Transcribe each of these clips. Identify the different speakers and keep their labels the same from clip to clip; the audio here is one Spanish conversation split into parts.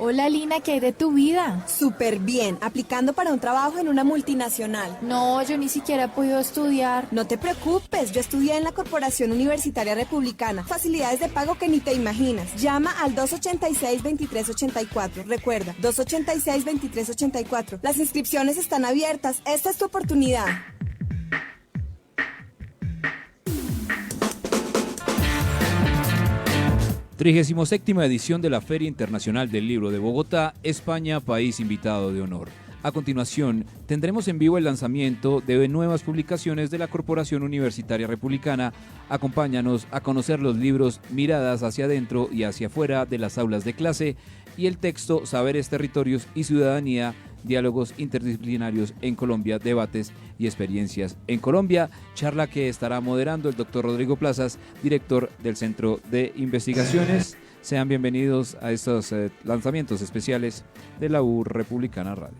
Speaker 1: Hola Lina, ¿qué hay de tu vida?
Speaker 2: Súper bien, aplicando para un trabajo en una multinacional.
Speaker 1: No, yo ni siquiera he podido estudiar.
Speaker 2: No te preocupes, yo estudié en la Corporación Universitaria Republicana. Facilidades de pago que ni te imaginas. Llama al 286-2384. Recuerda, 286-2384. Las inscripciones están abiertas. Esta es tu oportunidad.
Speaker 3: Trigésima edición de la Feria Internacional del Libro de Bogotá, España, país invitado de honor. A continuación, tendremos en vivo el lanzamiento de nuevas publicaciones de la Corporación Universitaria Republicana. Acompáñanos a conocer los libros Miradas hacia adentro y hacia afuera de las aulas de clase y el texto Saberes, Territorios y Ciudadanía, diálogos interdisciplinarios en Colombia, debates y experiencias en Colombia, charla que estará moderando el doctor Rodrigo Plazas, director del Centro de Investigaciones. Sean bienvenidos a estos lanzamientos especiales de la U Republicana Radio.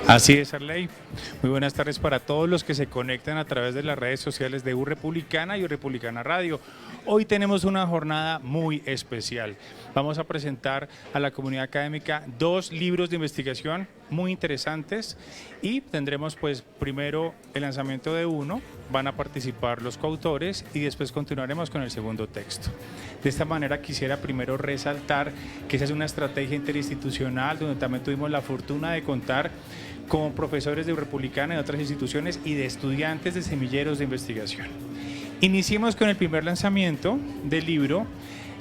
Speaker 4: Así es, Arley. Muy buenas tardes para todos los que se conectan a través de las redes sociales de U Republicana y U Republicana Radio. Hoy tenemos una jornada muy especial. Vamos a presentar a la comunidad académica 2 libros de investigación muy interesantes y tendremos pues primero el lanzamiento de uno, van a participar los coautores y después continuaremos con el segundo texto. De esta manera quisiera primero resaltar que esa es una estrategia interinstitucional donde también tuvimos la fortuna de contar con profesores de Republicana y de otras instituciones y de estudiantes de semilleros de investigación. Iniciemos con el primer lanzamiento del libro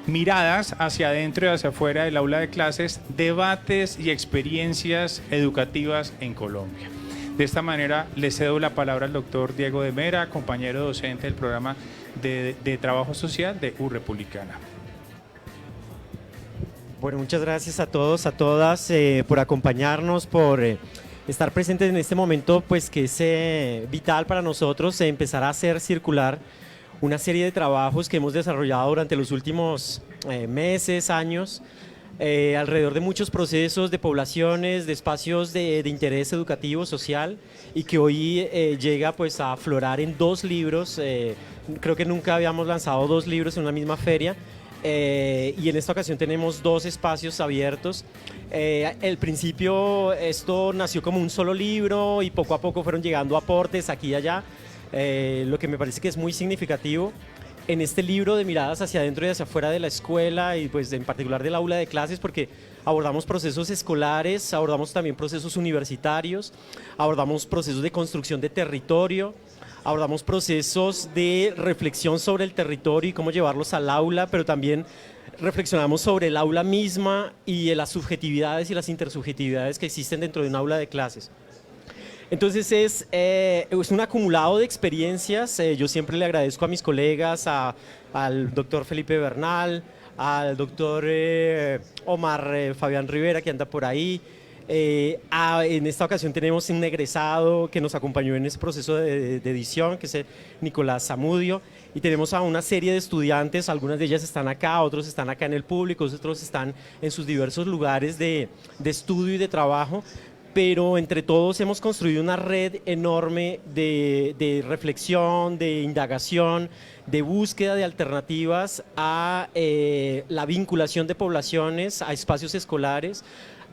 Speaker 4: Miradas hacia adentro y hacia afuera del aula de clases, debates y experiencias educativas en Colombia. De esta manera le cedo la palabra al doctor Diego de Mera, compañero docente del programa de Trabajo Social de U Republicana.
Speaker 5: Bueno, muchas gracias a todos, a todas por acompañarnos, por estar presentes en este momento, pues que es vital para nosotros empezar a hacer circular una serie de trabajos que hemos desarrollado durante los últimos meses, años, alrededor de muchos procesos de poblaciones, de espacios de interés educativo, social, y que hoy llega pues a aflorar en 2 libros. Creo que nunca habíamos lanzado 2 libros en una misma feria. Y en esta ocasión tenemos 2 espacios abiertos. Al principio esto nació como un solo libro y poco a poco fueron llegando aportes aquí y allá. Lo que me parece que es muy significativo en este libro de Miradas hacia adentro y hacia afuera de la escuela y pues en particular del aula de clases, porque abordamos procesos escolares, abordamos también procesos universitarios, abordamos procesos de construcción de territorio, abordamos procesos de reflexión sobre el territorio y cómo llevarlos al aula, pero también reflexionamos sobre el aula misma y las subjetividades y las intersubjetividades que existen dentro de un aula de clases. Entonces es un acumulado de experiencias. Yo siempre le agradezco a mis colegas, al doctor Felipe Bernal, al doctor Omar Fabián Rivera, que anda por ahí. En esta ocasión tenemos un egresado que nos acompañó en ese proceso de edición, que es Nicolás Zamudio, y tenemos a una serie de estudiantes, algunas de ellas están acá, otros están acá en el público, otros están en sus diversos lugares de estudio y de trabajo, pero entre todos hemos construido una red enorme de reflexión, de indagación, de búsqueda de alternativas a la vinculación de poblaciones, a espacios escolares,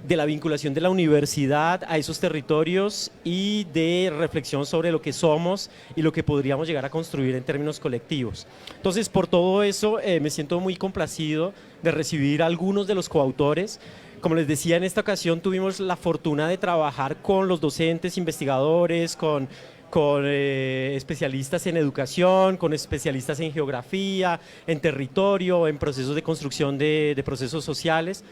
Speaker 5: de la vinculación de la universidad a esos territorios y de reflexión sobre lo que somos y lo que podríamos llegar a construir en términos colectivos. Entonces, por todo eso, me siento muy complacido de recibir a algunos de los coautores. Como les decía, en esta ocasión tuvimos la fortuna de trabajar con los docentes, investigadores, con especialistas en educación, con especialistas en geografía, en territorio, en procesos de construcción de procesos sociales.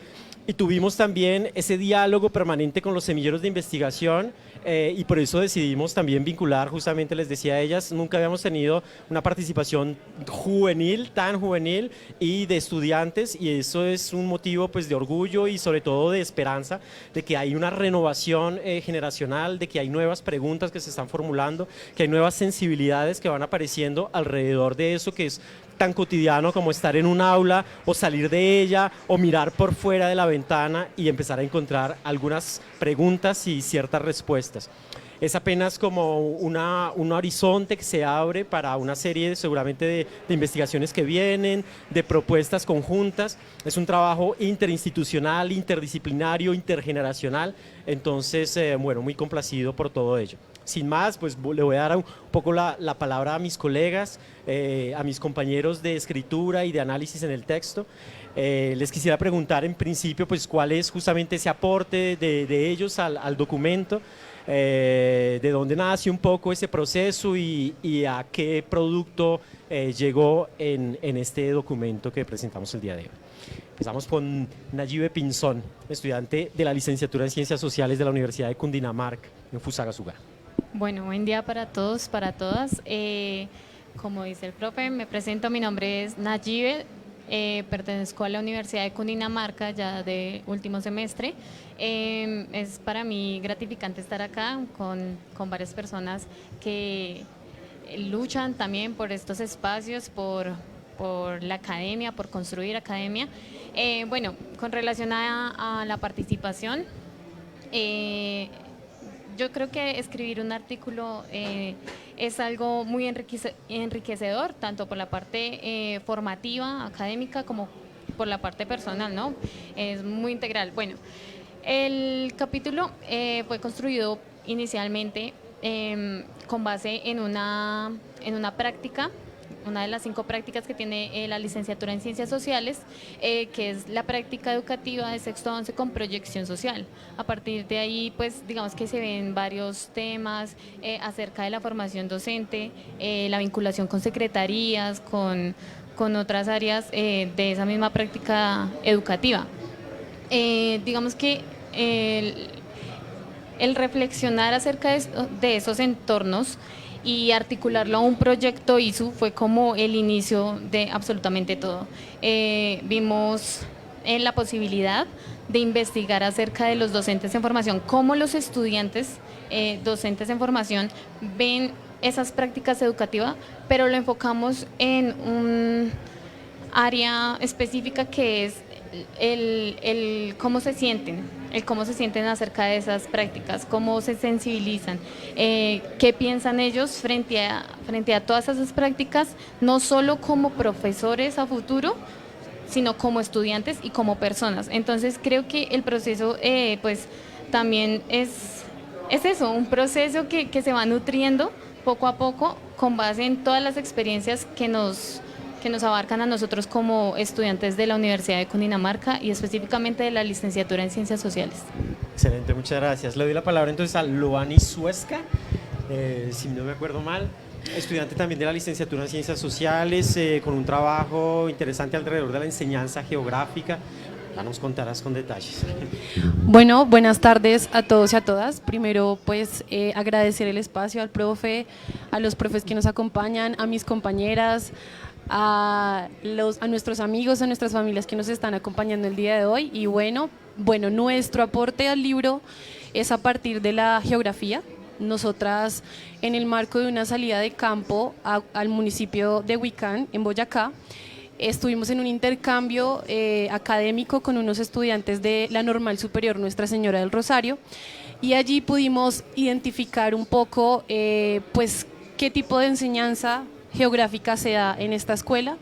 Speaker 5: Y tuvimos también ese diálogo permanente con los semilleros de investigación y por eso decidimos también vincular, justamente les decía a ellas, nunca habíamos tenido una participación juvenil, tan juvenil y de estudiantes, y eso es un motivo pues de orgullo y sobre todo de esperanza de que hay una renovación generacional, de que hay nuevas preguntas que se están formulando, que hay nuevas sensibilidades que van apareciendo alrededor de eso que es tan cotidiano como estar en un aula o salir de ella o mirar por fuera de la ventana y empezar a encontrar algunas preguntas y ciertas respuestas. es apenas como un horizonte que se abre para una serie seguramente de investigaciones que vienen, de propuestas conjuntas. Es un trabajo interinstitucional, interdisciplinario, intergeneracional, entonces, bueno, muy complacido por todo ello. Sin más, pues le voy a dar un poco la palabra a mis colegas, a mis compañeros de escritura y de análisis en el texto. Les quisiera preguntar en principio pues cuál es justamente ese aporte de ellos al documento, de dónde nace un poco ese proceso y a qué producto llegó en este documento que presentamos el día de hoy. Empezamos con Nayibe Pinzón, estudiante de la licenciatura en Ciencias Sociales de la Universidad de Cundinamarca, en Fusagasugá.
Speaker 6: Bueno, buen día para todos, para todas. Como dice el profe, me presento, mi nombre es Nayibe, pertenezco a la Universidad de Cundinamarca ya de último semestre. Es para mí gratificante estar acá con varias personas que luchan también por estos espacios, por la academia, por construir academia. Bueno, con relación a la participación, yo creo que escribir un artículo es algo muy enriquecedor, tanto por la parte formativa, académica, como por la parte personal, ¿no? Es muy integral. Bueno, el capítulo fue construido inicialmente con base en una práctica, una de las 5 prácticas que tiene la licenciatura en Ciencias Sociales, que es la práctica educativa de sexto a 11 con proyección social. A partir de ahí, pues digamos que se ven varios temas acerca de la formación docente, la vinculación con secretarías, con otras áreas de esa misma práctica educativa. Digamos que el reflexionar acerca de esos entornos y articularlo a un proyecto ISU fue como el inicio de absolutamente todo. Vimos la posibilidad de investigar acerca de los docentes en formación, cómo los estudiantes docentes en formación ven esas prácticas educativas, pero lo enfocamos en un área específica que es el cómo se sienten acerca de esas prácticas, cómo se sensibilizan, qué piensan ellos frente a todas esas prácticas, no solo como profesores a futuro, sino como estudiantes y como personas. Entonces creo que el proceso pues también es eso, un proceso que se va nutriendo poco a poco con base en todas las experiencias que nos abarcan a nosotros como estudiantes de la Universidad de Cundinamarca y específicamente de la licenciatura en Ciencias Sociales.
Speaker 5: Excelente, muchas gracias. Le doy la palabra entonces a Loani Suesca, si no me acuerdo mal, estudiante también de la licenciatura en Ciencias Sociales, con un trabajo interesante alrededor de la enseñanza geográfica. Ya nos contarás con detalles.
Speaker 7: Bueno, buenas tardes a todos y a todas. Primero, pues agradecer el espacio al profe, a los profes que nos acompañan, a mis compañeras, a nuestros amigos, a nuestras familias que nos están acompañando el día de hoy. Y bueno, nuestro aporte al libro es a partir de la geografía. Nosotras, en el marco de una salida de campo al municipio de Huicán, en Boyacá, estuvimos en un intercambio académico con unos estudiantes de la Normal Superior Nuestra Señora del Rosario, y allí pudimos identificar un poco pues qué tipo de enseñanza geográfica se da en esta escuela,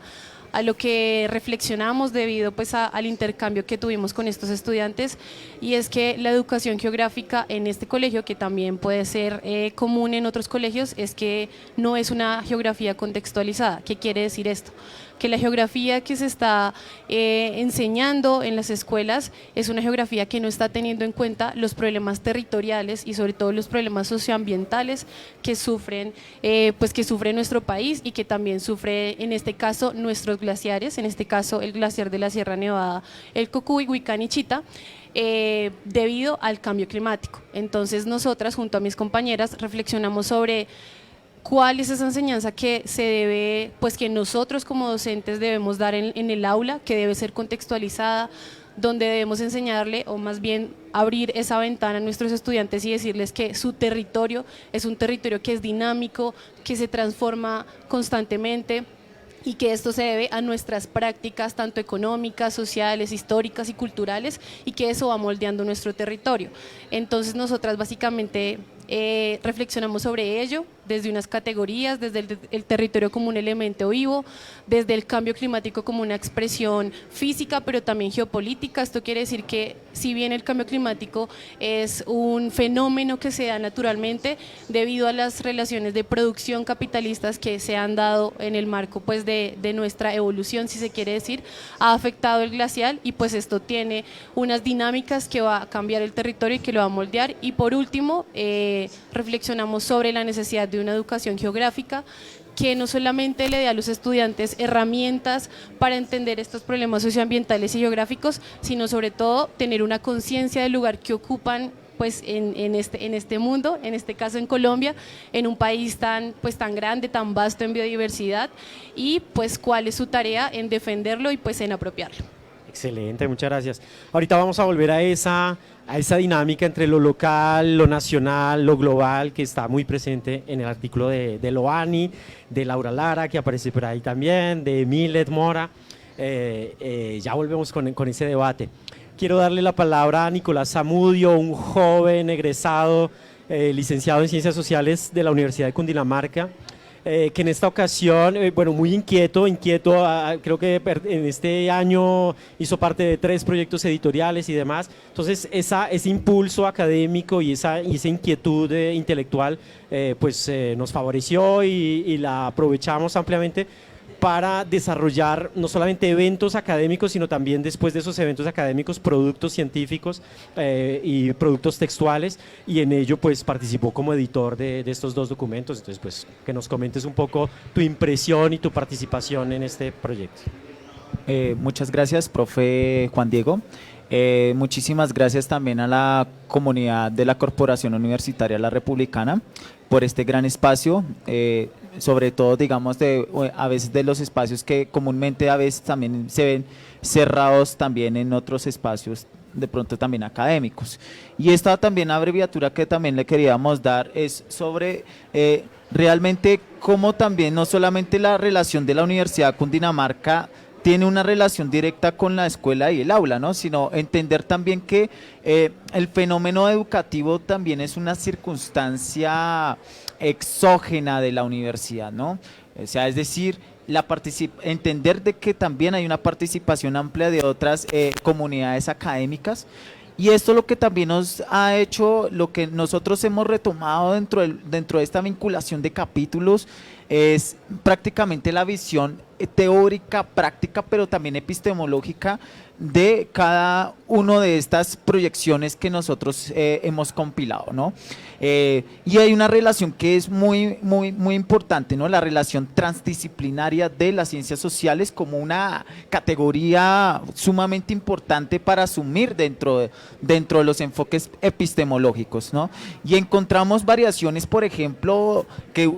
Speaker 7: a lo que reflexionamos debido pues al intercambio que tuvimos con estos estudiantes, y es que la educación geográfica en este colegio, que también puede ser común en otros colegios, es que no es una geografía contextualizada. ¿Qué quiere decir esto? Que la geografía que se está enseñando en las escuelas es una geografía que no está teniendo en cuenta los problemas territoriales y sobre todo los problemas socioambientales que sufren nuestro país, y que también sufre en este caso nuestros glaciares, en este caso el glaciar de la Sierra Nevada, el Cocuy, Huicán y Chita, debido al cambio climático. Entonces nosotras, junto a mis compañeras, reflexionamos sobre cuál es esa enseñanza que se debe, pues que nosotros como docentes debemos dar en el aula, que debe ser contextualizada, donde debemos enseñarle, o más bien abrir esa ventana a nuestros estudiantes y decirles que su territorio es un territorio que es dinámico, que se transforma constantemente, y que esto se debe a nuestras prácticas tanto económicas, sociales, históricas y culturales, y que eso va moldeando nuestro territorio. Entonces nosotras básicamente reflexionamos sobre ello desde unas categorías, desde el territorio como un elemento vivo, desde el cambio climático como una expresión física, pero también geopolítica. Esto quiere decir que si bien el cambio climático es un fenómeno que se da naturalmente debido a las relaciones de producción capitalistas que se han dado en el marco pues, de nuestra evolución, si se quiere decir, ha afectado el glacial y pues esto tiene unas dinámicas que va a cambiar el territorio y que lo va a moldear. Y por último, reflexionamos sobre la necesidad de una educación geográfica que no solamente le dé a los estudiantes herramientas para entender estos problemas socioambientales y geográficos, sino sobre todo tener una conciencia del lugar que ocupan pues en este mundo, en este caso en Colombia, en un país tan grande, tan vasto en biodiversidad, y pues cuál es su tarea en defenderlo y pues en apropiarlo.
Speaker 5: Excelente, muchas gracias. Ahorita vamos a volver a esa dinámica entre lo local, lo nacional, lo global, que está muy presente en el artículo de Loani, de Laura Lara, que aparece por ahí también, de Milet Mora. Ya volvemos con ese debate. Quiero darle la palabra a Nicolás Zamudio, un joven egresado, licenciado en Ciencias Sociales de la Universidad de Cundinamarca, que en esta ocasión, muy inquieto, creo que en este año hizo parte de 3 proyectos editoriales y demás. Entonces, ese impulso académico y esa inquietud intelectual nos favoreció y la aprovechamos ampliamente para desarrollar no solamente eventos académicos, sino también después de esos eventos académicos, productos científicos y productos textuales, y en ello pues participó como editor de estos 2 documentos. Entonces pues que nos comentes un poco tu impresión y tu participación en este proyecto.
Speaker 8: Muchas gracias, profe Juan Diego. Muchísimas gracias también a la comunidad de la Corporación Universitaria La Republicana por este gran espacio, sobre todo digamos a veces de los espacios que comúnmente a veces también se ven cerrados también en otros espacios de pronto también académicos. Y esta también abreviatura que también le queríamos dar es sobre realmente cómo también no solamente la relación de la Universidad de Cundinamarca tiene una relación directa con la escuela y el aula, ¿no? Sino entender también que el fenómeno educativo también es una circunstancia exógena de la universidad, ¿no? O sea, es decir, entender de que también hay una participación amplia de otras comunidades académicas. Y esto lo que también nos ha hecho, lo que nosotros hemos retomado dentro de esta vinculación de capítulos, es prácticamente la visión teórica, práctica, pero también epistemológica de cada una de estas proyecciones que nosotros hemos compilado, ¿no? Y hay una relación que es muy importante, ¿no? La relación transdisciplinaria de las ciencias sociales como una categoría sumamente importante para asumir dentro de los enfoques epistemológicos, ¿no? Y encontramos variaciones, por ejemplo, que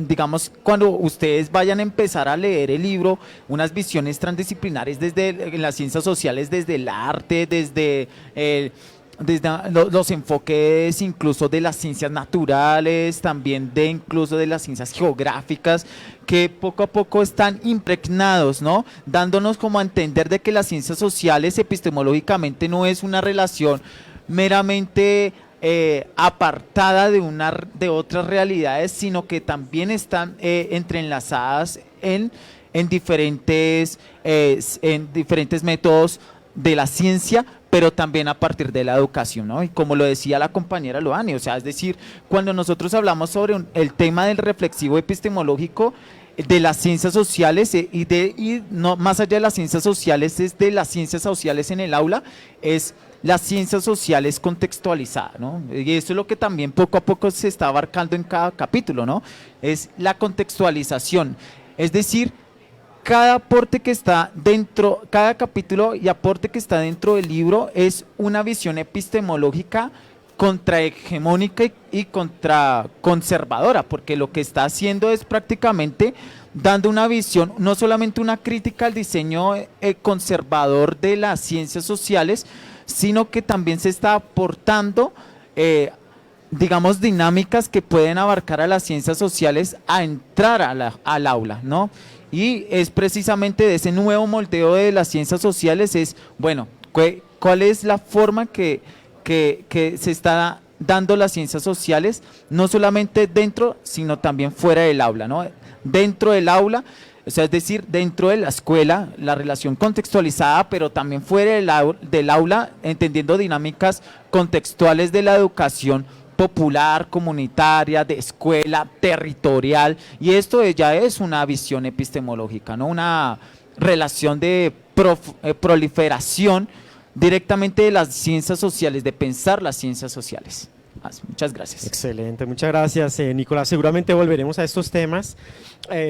Speaker 8: digamos cuando ustedes vayan a empezar a leer el libro, unas visiones transdisciplinares desde las ciencias sociales, desde el arte, desde los enfoques incluso de las ciencias naturales, también incluso de las ciencias geográficas, que poco a poco están impregnados, ¿no? Dándonos como a entender de que las ciencias sociales epistemológicamente no es una relación meramente apartada de otras realidades, sino que también están entrelazadas en diferentes métodos de la ciencia, pero también a partir de la educación, ¿no? Y como lo decía la compañera Loani, o sea, es decir, cuando nosotros hablamos sobre el tema del reflexivo epistemológico de las ciencias sociales y no más allá de las ciencias sociales, es de las ciencias sociales en el aula, es las ciencias sociales contextualizadas, ¿no? Y eso es lo que también poco a poco se está abarcando en cada capítulo, ¿no? Es la contextualización, es decir, cada aporte que está dentro, cada capítulo y aporte que está dentro del libro es una visión epistemológica contrahegemónica y contraconservadora, porque lo que está haciendo es prácticamente dando una visión, no solamente una crítica al diseño conservador de las ciencias sociales, sino que también se está aportando digamos dinámicas que pueden abarcar a las ciencias sociales a entrar al aula, ¿no? Y es precisamente de ese nuevo moldeo de las ciencias sociales, es, bueno, ¿cuál es la forma que se está dando las ciencias sociales, no solamente dentro, sino también fuera del aula, ¿no? Dentro del aula, o sea, es decir, dentro de la escuela, la relación contextualizada, pero también fuera del aula, entendiendo dinámicas contextuales de la educación popular, comunitaria, de escuela, territorial, y esto ya es una visión epistemológica, ¿no? Una relación de proliferación directamente de las ciencias sociales, de pensar las ciencias sociales. Muchas gracias.
Speaker 5: Excelente, muchas gracias, Nicolás. Seguramente volveremos a estos temas.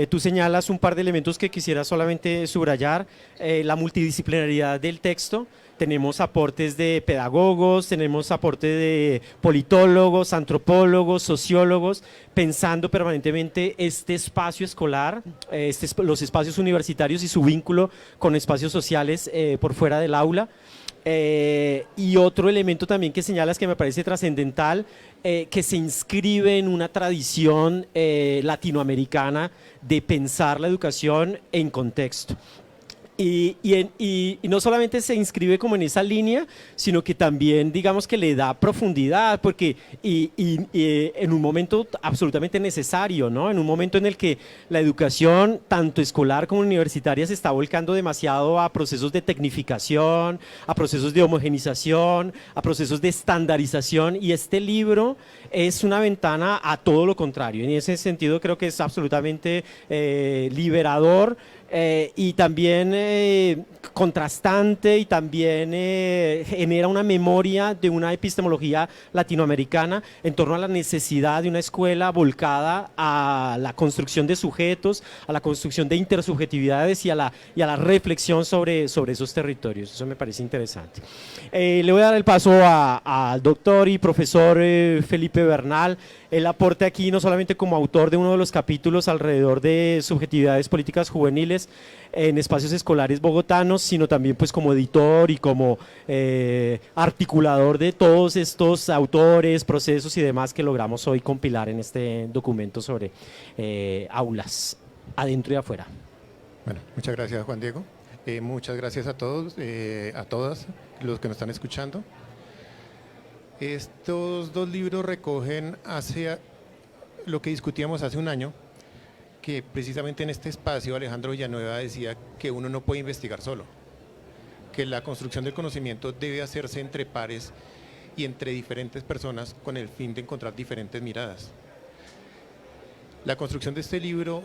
Speaker 5: Tú señalas un par de elementos que quisiera solamente subrayar. La multidisciplinaridad del texto. Tenemos aportes de pedagogos, tenemos aportes de politólogos, antropólogos, sociólogos, pensando permanentemente este espacio escolar, los espacios universitarios y su vínculo con espacios sociales por fuera del aula. Y otro elemento también que señalas que me parece trascendental, que se inscribe en una tradición latinoamericana de pensar la educación en contexto. Y no solamente se inscribe como en esa línea, sino que también digamos que le da profundidad, porque en un momento absolutamente necesario, ¿no? En un momento en el que la educación, tanto escolar como universitaria, se está volcando demasiado a procesos de tecnificación, a procesos de homogenización, a procesos de estandarización, y este libro es una ventana a todo lo contrario. En ese sentido creo que es absolutamente liberador, y también contrastante, y también genera una memoria de una epistemología latinoamericana en torno a la necesidad de una escuela volcada a la construcción de sujetos, a la construcción de intersubjetividades y a la reflexión sobre esos territorios. Eso me parece interesante. Le voy a dar el paso al doctor y profesor Felipe Bernal. Él aporta aquí no solamente como autor de uno de los capítulos alrededor de subjetividades políticas juveniles en espacios escolares bogotanos, sino también pues como editor y como articulador de todos estos autores, procesos y demás que logramos hoy compilar en este documento sobre aulas, adentro y afuera.
Speaker 9: Bueno, muchas gracias, Juan Diego. Muchas gracias a todos, a todas los que nos están escuchando. Estos dos libros recogen lo que discutíamos hace un año, que precisamente en este espacio Alejandro Villanueva decía que uno no puede investigar solo, que la construcción del conocimiento debe hacerse entre pares y entre diferentes personas con el fin de encontrar diferentes miradas. La construcción de este libro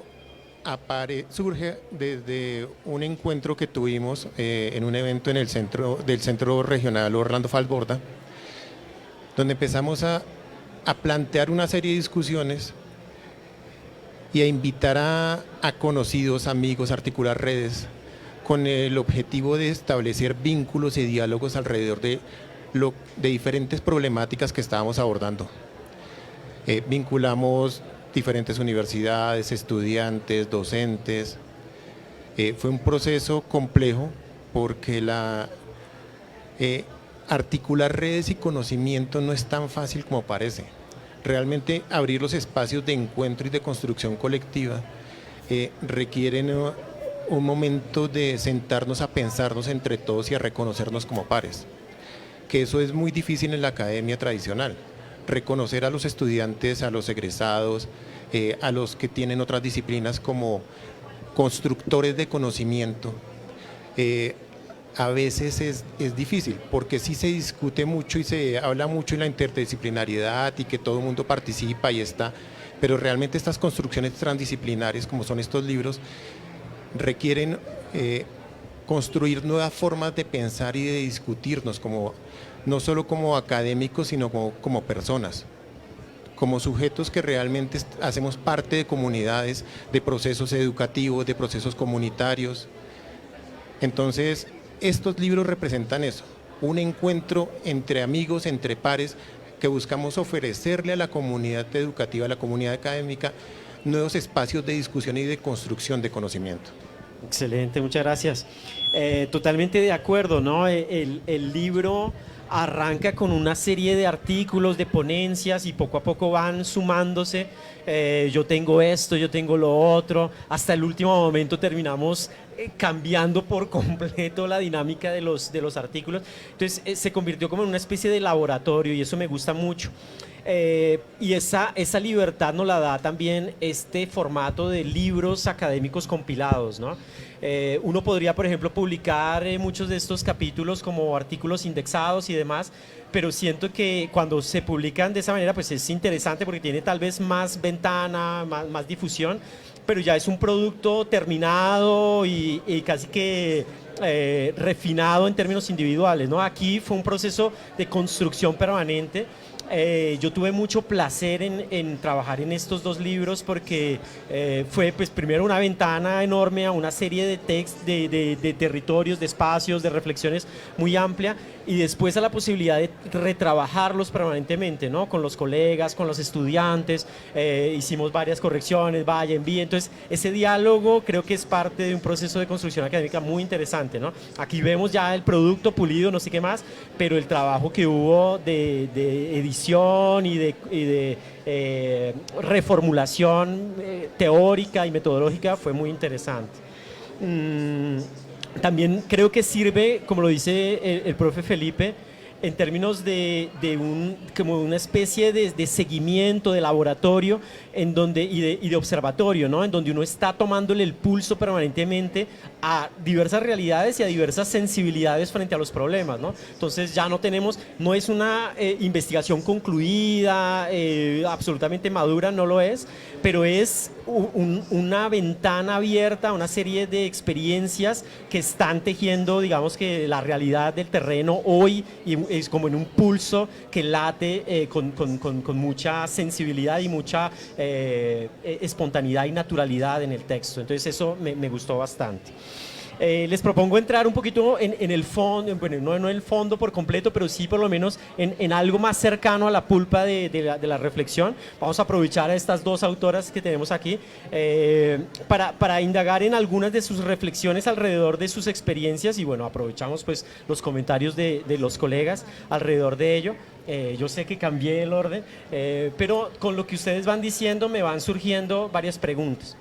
Speaker 9: surge desde un encuentro que tuvimos en un evento en el Centro Regional Orlando Falborda, donde empezamos a plantear una serie de discusiones y a invitar a conocidos, amigos, a articular redes con el objetivo de establecer vínculos y diálogos alrededor de diferentes problemáticas que estábamos abordando. Vinculamos diferentes universidades, estudiantes, docentes. Fue un proceso complejo porque articular redes y conocimiento no es tan fácil como parece. Realmente abrir los espacios de encuentro y de construcción colectiva requieren un momento de sentarnos a pensarnos entre todos y a reconocernos como pares, que eso es muy difícil en la academia tradicional. Reconocer a los estudiantes, a los egresados, a los que tienen otras disciplinas como constructores de conocimiento, a veces es difícil, porque sí se discute mucho y se habla mucho en la interdisciplinariedad y que todo el mundo participa y está, pero realmente estas construcciones transdisciplinares, como son estos libros, requieren construir nuevas formas de pensar y de discutirnos, no solo como académicos, sino como personas, como sujetos que realmente hacemos parte de comunidades, de procesos educativos, de procesos comunitarios. Entonces, estos libros representan eso, un encuentro entre amigos, entre pares, que buscamos ofrecerle a la comunidad educativa, a la comunidad académica, nuevos espacios de discusión y de construcción de conocimiento.
Speaker 5: Excelente, muchas gracias. Totalmente de acuerdo, ¿no? El libro arranca con una serie de artículos, de ponencias, y poco a poco van sumándose. Yo tengo esto, yo tengo lo otro, hasta el último momento terminamos cambiando por completo la dinámica de los artículos. Entonces se convirtió como en una especie de laboratorio y eso me gusta mucho. Y esa libertad nos la da también este formato de libros académicos compilados, ¿no? Uno podría, por ejemplo, publicar muchos de estos capítulos como artículos indexados y demás, pero siento que cuando se publican de esa manera, pues es interesante porque tiene tal vez más ventana, más difusión, pero ya es un producto terminado y casi que refinado en términos individuales, ¿no? Aquí fue un proceso de construcción permanente. Yo tuve mucho placer en trabajar en estos dos libros porque fue pues primero una ventana enorme a una serie de territorios, de espacios, de reflexiones muy amplia y después a la posibilidad de retrabajarlos permanentemente, ¿no? Con los colegas, con los estudiantes, hicimos varias correcciones, vaya, envíe, entonces ese diálogo creo que es parte de un proceso de construcción académica muy interesante, ¿no? Aquí vemos ya el producto pulido, no sé qué más, pero el trabajo que hubo de edición y de reformulación teórica y metodológica fue muy interesante. También creo que sirve, como lo dice el profe Felipe, en términos como una especie de seguimiento, de laboratorio y de observatorio, ¿no? En donde uno está tomándole el pulso permanentemente a diversas realidades y a diversas sensibilidades frente a los problemas, ¿no? Entonces ya no es una investigación concluida, absolutamente madura, no lo es, pero es una ventana abierta a una serie de experiencias que están tejiendo, digamos que la realidad del terreno hoy, y es como en un pulso que late con mucha sensibilidad y mucha espontaneidad y naturalidad en el texto. Entonces eso me gustó bastante. Les propongo entrar un poquito en el fondo, bueno, no en el fondo por completo, pero sí por lo menos en algo más cercano a la pulpa de la reflexión. Vamos a aprovechar a estas dos autoras que tenemos aquí para indagar en algunas de sus reflexiones alrededor de sus experiencias y bueno, aprovechamos pues los comentarios de los colegas alrededor de ello. Yo sé que cambié el orden, pero con lo que ustedes van diciendo me van surgiendo varias preguntas.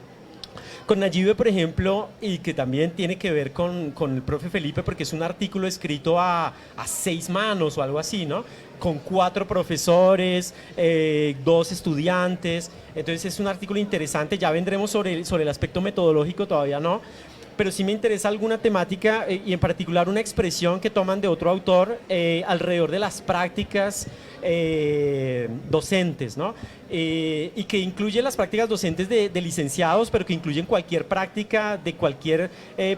Speaker 5: Con Nayibe, por ejemplo, y que también tiene que ver con el profe Felipe, porque es un artículo escrito a 6 manos o algo así, ¿no? Con 4 profesores, 2 estudiantes, entonces es un artículo interesante, ya vendremos sobre el aspecto metodológico, todavía no, pero sí me interesa alguna temática y en particular una expresión que toman de otro autor alrededor de las prácticas docentes, ¿no? Y que incluye las prácticas docentes de licenciados, pero que incluyen cualquier práctica de cualquier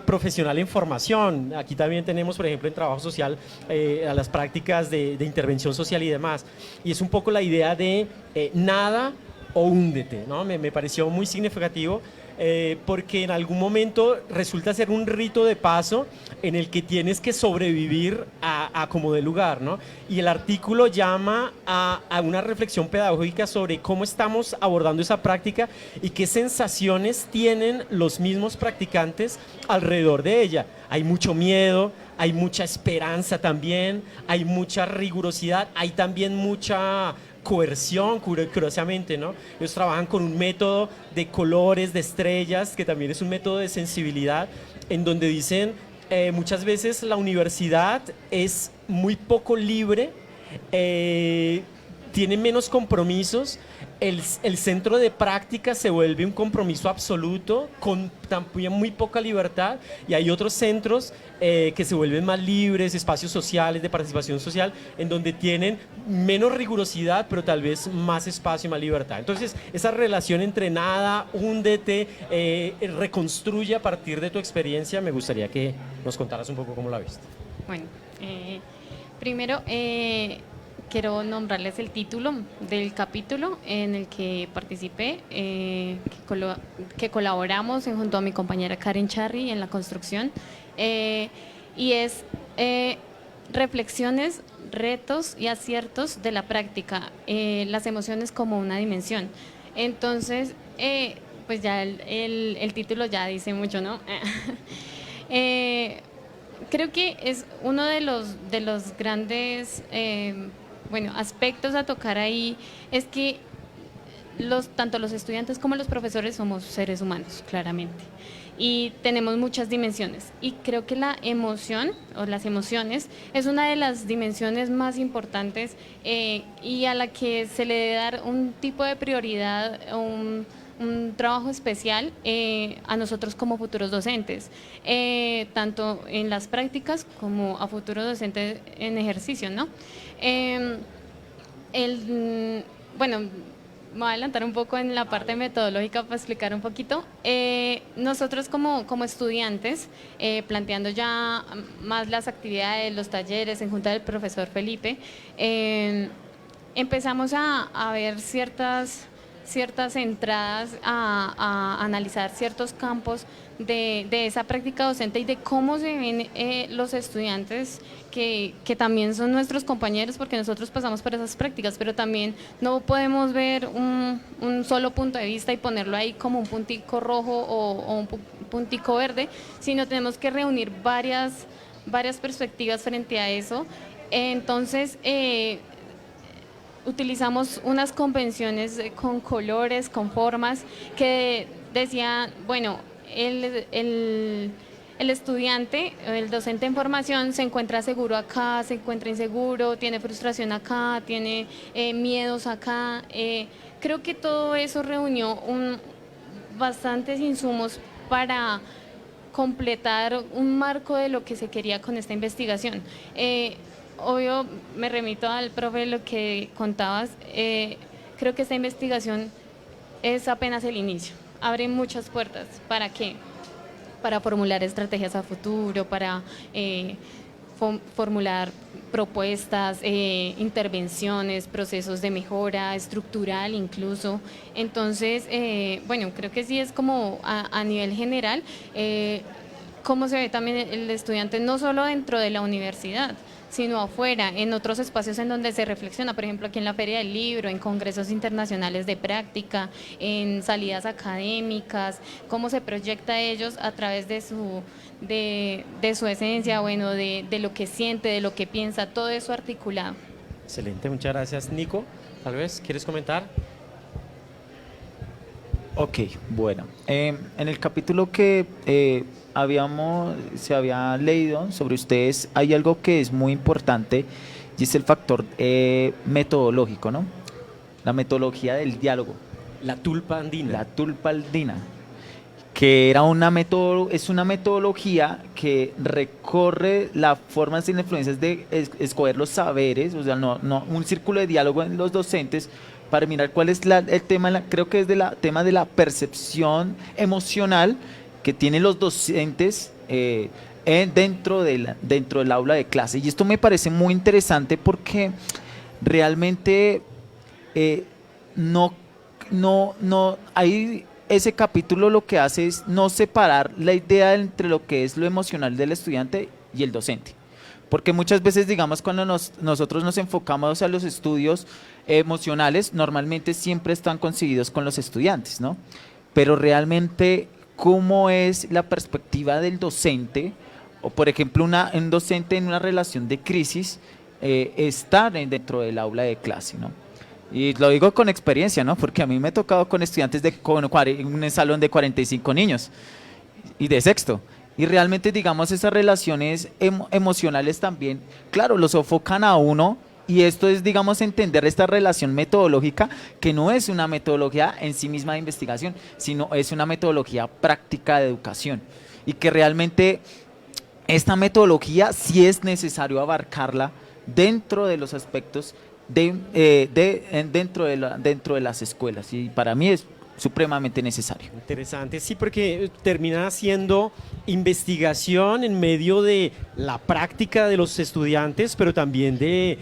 Speaker 5: profesional en formación. Aquí también tenemos, por ejemplo, en trabajo social, a las prácticas de intervención social y demás. Y es un poco la idea de nada o húndete, ¿no? Me pareció muy significativo. Porque en algún momento resulta ser un rito de paso en el que tienes que sobrevivir a como de lugar, ¿no? Y el artículo llama a una reflexión pedagógica sobre cómo estamos abordando esa práctica y qué sensaciones tienen los mismos practicantes alrededor de ella. Hay mucho miedo, hay mucha esperanza también, hay mucha rigurosidad, hay también mucha coerción, curiosamente, ¿no? Ellos trabajan con un método de colores, de estrellas, que también es un método de sensibilidad, en donde dicen muchas veces la universidad es muy poco libre, tiene menos compromisos, el centro de práctica se vuelve un compromiso absoluto con también muy poca libertad y hay otros centros que se vuelven más libres, espacios sociales de participación social en donde tienen menos rigurosidad pero tal vez más espacio y más libertad. Entonces esa relación entre nada, húndete, reconstruye a partir de tu experiencia, me gustaría que nos contaras un poco cómo la viste.
Speaker 6: Bueno, primero quiero nombrarles el título del capítulo en el que participé, que colaboramos junto a mi compañera Karen Charry en la construcción, y es reflexiones, retos y aciertos de la práctica, las emociones como una dimensión. Entonces, pues ya el título ya dice mucho, ¿no? Creo que es uno de los grandes aspectos a tocar ahí, es que tanto los estudiantes como los profesores somos seres humanos, claramente. y tenemos muchas dimensiones. Y creo que la emoción o las emociones es una de las dimensiones más importantes y a la que se le debe dar un tipo de prioridad, un trabajo especial a nosotros como futuros docentes, tanto en las prácticas como a futuros docentes en ejercicio, ¿no? Bueno, me voy a adelantar un poco en la parte metodológica para explicar un poquito. Nosotros como estudiantes, planteando ya más las actividades, los talleres en junta del profesor Felipe, empezamos a ver ciertas entradas, a analizar ciertos campos de esa práctica docente y de cómo se ven los estudiantes que también son nuestros compañeros, porque nosotros pasamos por esas prácticas, pero también no podemos ver un solo punto de vista y ponerlo ahí como un puntico rojo o un puntico verde, sino tenemos que reunir varias perspectivas frente a eso. Entonces, utilizamos unas convenciones con colores, con formas, que decían, bueno, el estudiante, el docente en formación se encuentra seguro acá, se encuentra inseguro, tiene frustración acá, tiene miedos acá. Creo que todo eso reunió bastantes insumos para completar un marco de lo que se quería con esta investigación. Obvio, me remito al profe, lo que contabas, creo que esta investigación es apenas el inicio, abre muchas puertas. ¿Para qué? Para formular estrategias a futuro, para formular propuestas, intervenciones, procesos de mejora estructural incluso. Entonces, bueno, creo que sí es como a nivel general, cómo se ve también el estudiante, no solo dentro de la universidad, sino afuera, en otros espacios en donde se reflexiona, por ejemplo aquí en la Feria del Libro, en congresos internacionales de práctica, en salidas académicas, cómo se proyecta a ellos a través de su esencia, bueno, de lo que siente, de lo que piensa, todo eso articulado.
Speaker 5: Excelente, muchas gracias. Nico, tal vez, ¿quieres comentar?
Speaker 8: Ok, bueno, en el capítulo que se había leído sobre ustedes, hay algo que es muy importante y es el factor metodológico, ¿no? La metodología del diálogo.
Speaker 5: La tulpa andina.
Speaker 8: La tulpa andina, que es una metodología que recorre las formas y las influencias de escoger los saberes, o sea, un círculo de diálogo en los docentes para mirar cuál es el tema, creo que es tema de la percepción emocional que tienen los docentes dentro del aula de clase. Y esto me parece muy interesante porque realmente ese capítulo lo que hace es no separar la idea entre lo que es lo emocional del estudiante y el docente. Porque muchas veces, digamos, cuando nosotros nos enfocamos a los estudios emocionales, normalmente siempre están coincididos con los estudiantes, ¿no? Pero realmente, ¿cómo es la perspectiva del docente? O, por ejemplo, un docente en una relación de crisis estar dentro del aula de clase, ¿no? Y lo digo con experiencia, ¿no? Porque a mí me he tocado con estudiantes en un salón de 45 niños y de sexto. Y realmente, digamos, esas relaciones emocionales también, claro, lo sofocan a uno. Y esto es, digamos, entender esta relación metodológica, que no es una metodología en sí misma de investigación, sino es una metodología práctica de educación. Y que realmente esta metodología sí es necesario abarcarla dentro de los aspectos dentro de las escuelas. Y para mí es supremamente necesario.
Speaker 5: Interesante, sí, porque termina siendo investigación en medio de la práctica de los estudiantes, pero también del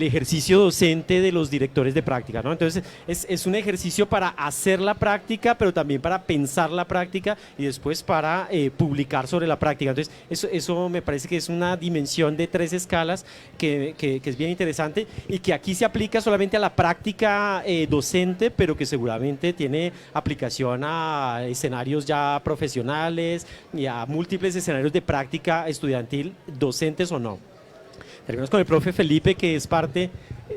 Speaker 5: ejercicio docente de los directores de práctica, ¿no? Entonces es un ejercicio para hacer la práctica, pero también para pensar la práctica y después para publicar sobre la práctica. Entonces eso me parece que es una dimensión de 3 escalas que es bien interesante y que aquí se aplica solamente a la práctica docente, pero que seguramente tiene aplicación a escenarios ya profesionales y a múltiples escenarios de práctica estudiantil, docentes o no. Terminamos con el profe Felipe, que es parte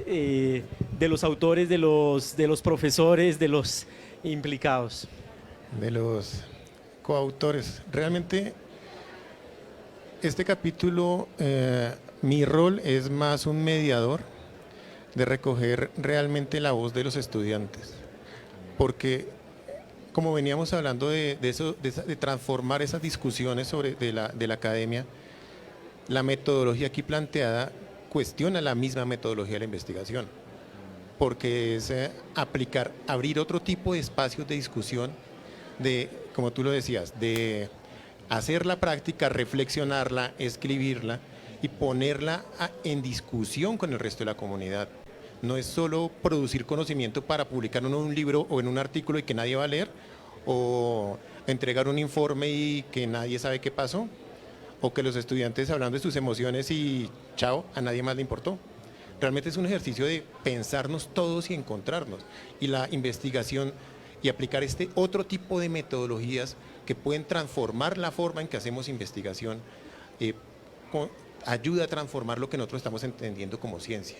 Speaker 5: de los autores, de los profesores, de los implicados.
Speaker 9: De los coautores. Realmente este capítulo, mi rol es más un mediador de recoger realmente la voz de los estudiantes, porque como veníamos hablando de transformar esas discusiones de la academia, la metodología aquí planteada cuestiona la misma metodología de la investigación, porque es abrir otro tipo de espacios de discusión, como tú lo decías, de hacer la práctica, reflexionarla, escribirla y ponerla en discusión con el resto de la comunidad. No es solo producir conocimiento para publicar en un libro o en un artículo y que nadie va a leer, o entregar un informe y que nadie sabe qué pasó, o que los estudiantes hablando de sus emociones y chao, a nadie más le importó. Realmente es un ejercicio de pensarnos todos y encontrarnos. Y la investigación y aplicar este otro tipo de metodologías que pueden transformar la forma en que hacemos investigación, ayuda a transformar lo que nosotros estamos entendiendo como ciencia.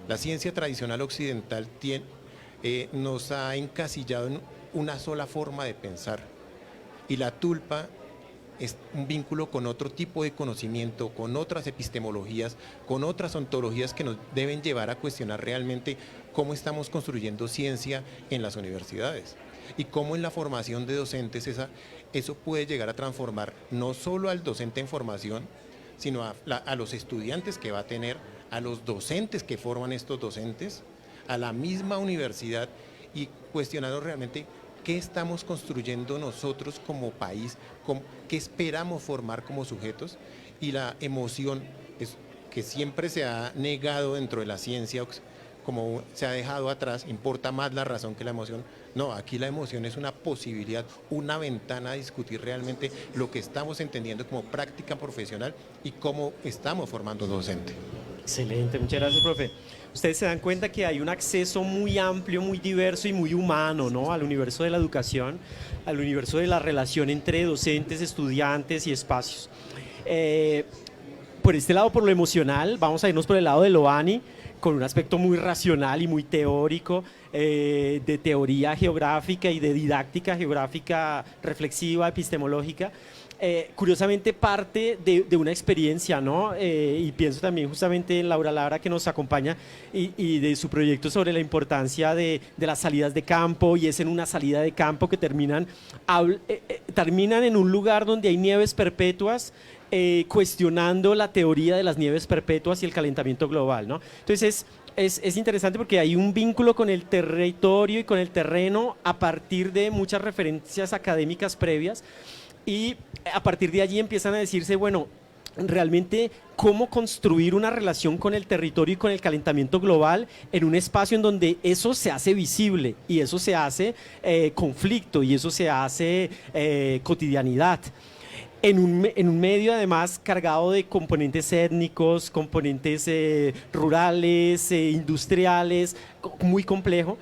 Speaker 9: La ciencia tradicional occidental nos ha encasillado en una sola forma de pensar, y la tulpa es un vínculo con otro tipo de conocimiento, con otras epistemologías, con otras ontologías que nos deben llevar a cuestionar realmente cómo estamos construyendo ciencia en las universidades y cómo en la formación de docentes eso puede llegar a transformar no solo al docente en formación, sino a los estudiantes que va a tener, a los docentes que forman estos docentes, a la misma universidad, y cuestionando realmente qué estamos construyendo nosotros como país, qué esperamos formar como sujetos. Y la emoción, que siempre se ha negado dentro de la ciencia, como se ha dejado atrás, importa más la razón que la emoción. No, aquí la emoción es una posibilidad, una ventana a discutir realmente lo que estamos entendiendo como práctica profesional y cómo estamos formando docente.
Speaker 5: Excelente, muchas gracias, profe. Ustedes se dan cuenta que hay un acceso muy amplio, muy diverso y muy humano, ¿no?, al universo de la educación, al universo de la relación entre docentes, estudiantes y espacios. Por este lado, por lo emocional, vamos a irnos por el lado de Loani, con un aspecto muy racional y muy teórico, de teoría geográfica y de didáctica geográfica reflexiva, epistemológica. Curiosamente parte de una experiencia, ¿no? Y pienso también justamente en Laura Lara, que nos acompaña, y de su proyecto sobre la importancia de las salidas de campo, y es en una salida de campo que terminan en un lugar donde hay nieves perpetuas, cuestionando la teoría de las nieves perpetuas y el calentamiento global, ¿no? Entonces es interesante porque hay un vínculo con el territorio y con el terreno a partir de muchas referencias académicas previas, y a partir de allí empiezan a decirse, bueno, realmente cómo construir una relación con el territorio y con el calentamiento global en un espacio en donde eso se hace visible y eso se hace conflicto y eso se hace cotidianidad. En un medio además cargado de componentes étnicos, componentes rurales, industriales, muy complejo.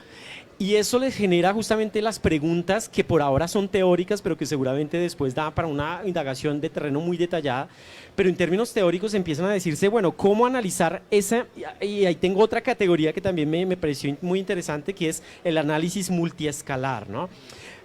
Speaker 5: Y eso les genera justamente las preguntas que por ahora son teóricas, pero que seguramente después da para una indagación de terreno muy detallada. Pero en términos teóricos empiezan a decirse, bueno, ¿cómo analizar esa? Y ahí tengo otra categoría que también me pareció muy interesante, que es el análisis multiescalar, ¿no?,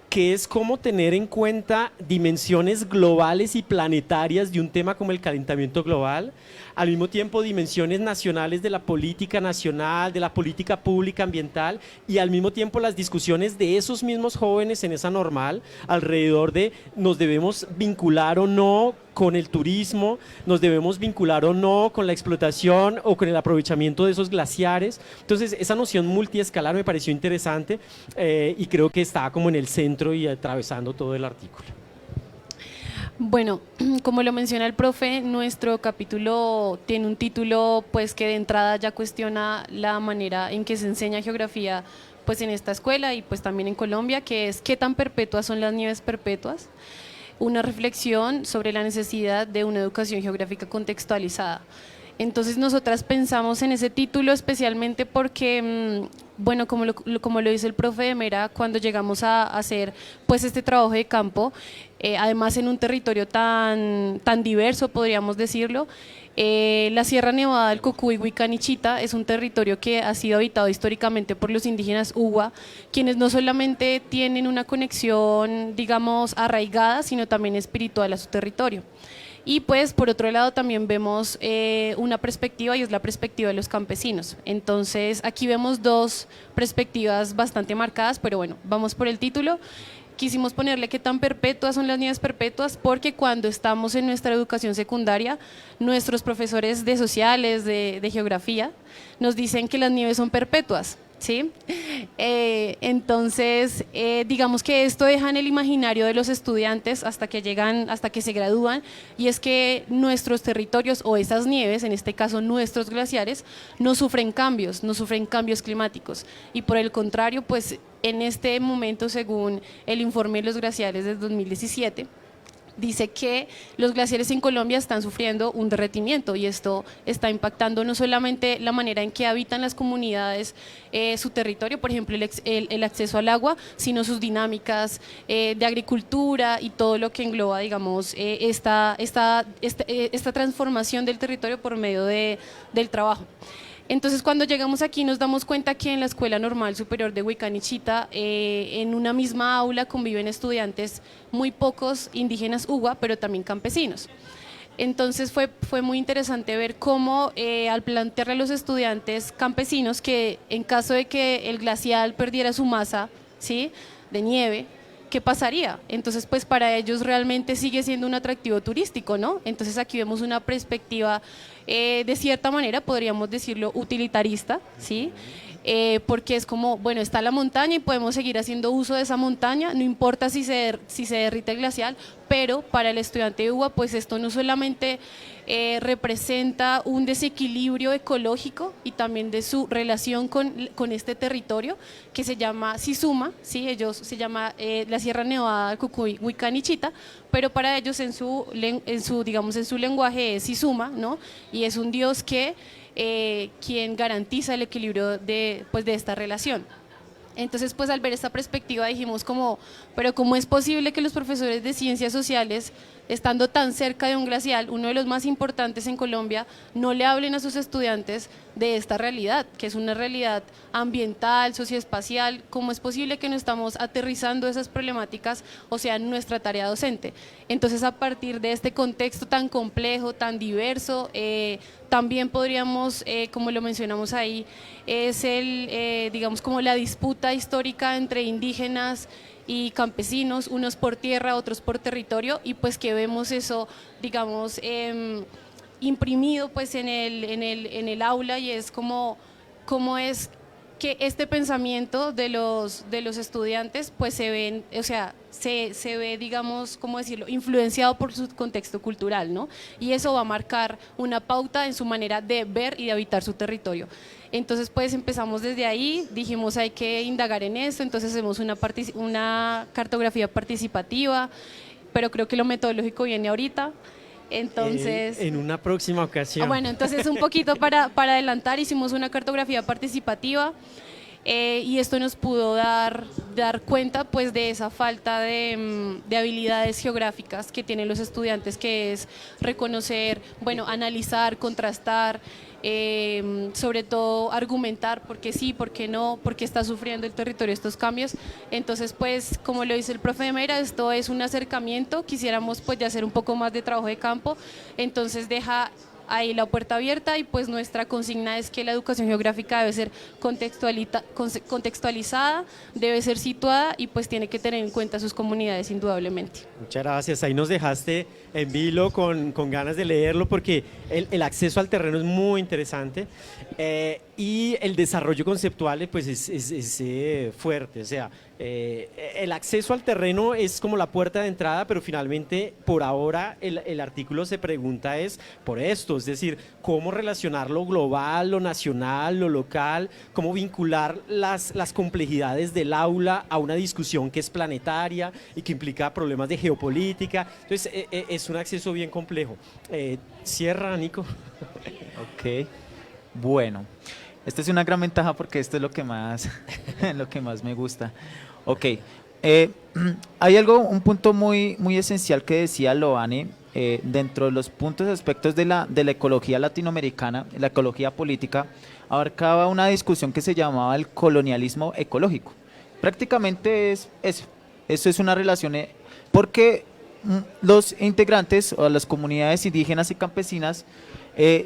Speaker 5: que es cómo tener en cuenta dimensiones globales y planetarias de un tema como el calentamiento global, al mismo tiempo dimensiones nacionales de la política nacional, de la política pública ambiental, y al mismo tiempo las discusiones de esos mismos jóvenes en esa normal alrededor de nos debemos vincular o no con el turismo, nos debemos vincular o no con la explotación o con el aprovechamiento de esos glaciares. Entonces esa noción multiescalar me pareció interesante, y creo que está como en el centro y atravesando todo el artículo.
Speaker 7: Bueno, como lo menciona el profe, nuestro capítulo tiene un título pues que de entrada ya cuestiona la manera en que se enseña geografía pues en esta escuela y pues también en Colombia, que es ¿qué tan perpetuas son las nieves perpetuas? Una reflexión sobre la necesidad de una educación geográfica contextualizada. Entonces nosotras pensamos en ese título especialmente porque bueno, como lo dice el profe de Mera, cuando llegamos a hacer pues este trabajo de campo, además en un territorio tan diverso, podríamos decirlo, la Sierra Nevada del Cocuy, Huicanichita, es un territorio que ha sido habitado históricamente por los indígenas Uwa, quienes no solamente tienen una conexión, digamos, arraigada, sino también espiritual a su territorio. Y pues por otro lado también vemos una perspectiva, y es la perspectiva de los campesinos. Entonces aquí vemos dos perspectivas bastante marcadas, pero bueno, vamos por el título. Quisimos ponerle qué tan perpetuas son las nieves perpetuas, porque cuando estamos en nuestra educación secundaria, nuestros profesores de sociales, de geografía, nos dicen que las nieves son perpetuas, ¿sí? Entonces, digamos que esto deja en el imaginario de los estudiantes hasta que se gradúan, y es que nuestros territorios o esas nieves, en este caso nuestros glaciares, no sufren cambios climáticos, y por el contrario, pues en este momento, según el informe de los glaciares del 2017, dice que los glaciares en Colombia están sufriendo un derretimiento, y esto está impactando no solamente la manera en que habitan las comunidades su territorio, por ejemplo el acceso al agua, sino sus dinámicas de agricultura y todo lo que engloba, digamos, esta transformación del territorio por medio del trabajo. Entonces, cuando llegamos aquí nos damos cuenta que en la Escuela Normal Superior de Huicanichita, en una misma aula conviven estudiantes, muy pocos indígenas Uwa, pero también campesinos. Entonces fue muy interesante ver cómo al plantearle a los estudiantes campesinos que en caso de que el glacial perdiera su masa, ¿sí?, de nieve, ¿qué pasaría? Entonces, pues para ellos realmente sigue siendo un atractivo turístico, ¿no? Entonces aquí vemos una perspectiva de cierta manera, podríamos decirlo, utilitarista, ¿sí? Porque es como, bueno, está la montaña y podemos seguir haciendo uso de esa montaña, no importa si se derrite el glacial, pero para el estudiante de UBA, pues esto no solamente representa un desequilibrio ecológico y también de su relación con este territorio que se llama Sisuma, ¿sí? Ellos se llama la Sierra Nevada del Cocuy, Huicanichita, pero para ellos en su lenguaje es Sisuma, ¿no? Y es un dios que quien garantiza el equilibrio de esta relación. Entonces, pues al ver esta perspectiva dijimos pero ¿cómo es posible que los profesores de ciencias sociales, estando tan cerca de un glacial, uno de los más importantes en Colombia, no le hablen a sus estudiantes de esta realidad, que es una realidad ambiental, socioespacial? ¿Cómo es posible que no estamos aterrizando esas problemáticas, o sea, en nuestra tarea docente? Entonces, a partir de este contexto tan complejo, tan diverso, también podríamos, como lo mencionamos ahí, es digamos, como la disputa histórica entre indígenas y campesinos, unos por tierra, otros por territorio, y pues que vemos eso, digamos, imprimido pues en el aula, y es como es que este pensamiento de los estudiantes pues se ven, o sea, se ve, digamos, ¿cómo decirlo?, influenciado por su contexto cultural, ¿no? Y eso va a marcar una pauta en su manera de ver y de habitar su territorio. Entonces, pues empezamos desde ahí, dijimos hay que indagar en esto, entonces hacemos una cartografía participativa, pero creo que lo metodológico viene ahorita. Entonces,
Speaker 5: en una próxima ocasión.
Speaker 7: Bueno, entonces un poquito para adelantar, hicimos una cartografía participativa, y esto nos pudo dar cuenta pues de esa falta de habilidades geográficas que tienen los estudiantes, que es reconocer, bueno, analizar, contrastar, sobre todo argumentar por qué sí, por qué no, por qué está sufriendo el territorio estos cambios. Entonces, pues como lo dice el profe de Mera, esto es un acercamiento, quisiéramos pues de hacer un poco más de trabajo de campo, entonces deja ahí la puerta abierta, y pues nuestra consigna es que la educación geográfica debe ser contextualizada, debe ser situada, y pues tiene que tener en cuenta sus comunidades indudablemente.
Speaker 5: Muchas gracias, ahí nos dejaste en vilo con ganas de leerlo, porque el acceso al terreno es muy interesante, y el desarrollo conceptual pues es fuerte, o sea, el acceso al terreno es como la puerta de entrada, pero finalmente por ahora el artículo se pregunta es por esto, es decir, cómo relacionar lo global, lo nacional, lo local, cómo vincular las complejidades del aula a una discusión que es planetaria y que implica problemas de geopolítica. Entonces es un acceso bien complejo. Cierra, Nico.
Speaker 8: Ok, bueno. Esta es una gran ventaja porque esto es lo que más, lo que más me gusta. Ok, hay un punto muy, muy esencial que decía Loane, dentro de los puntos aspectos de la ecología latinoamericana, la ecología política, abarcaba una discusión que se llamaba el colonialismo ecológico. Prácticamente es eso, eso es una relación, porque los integrantes o las comunidades indígenas y campesinas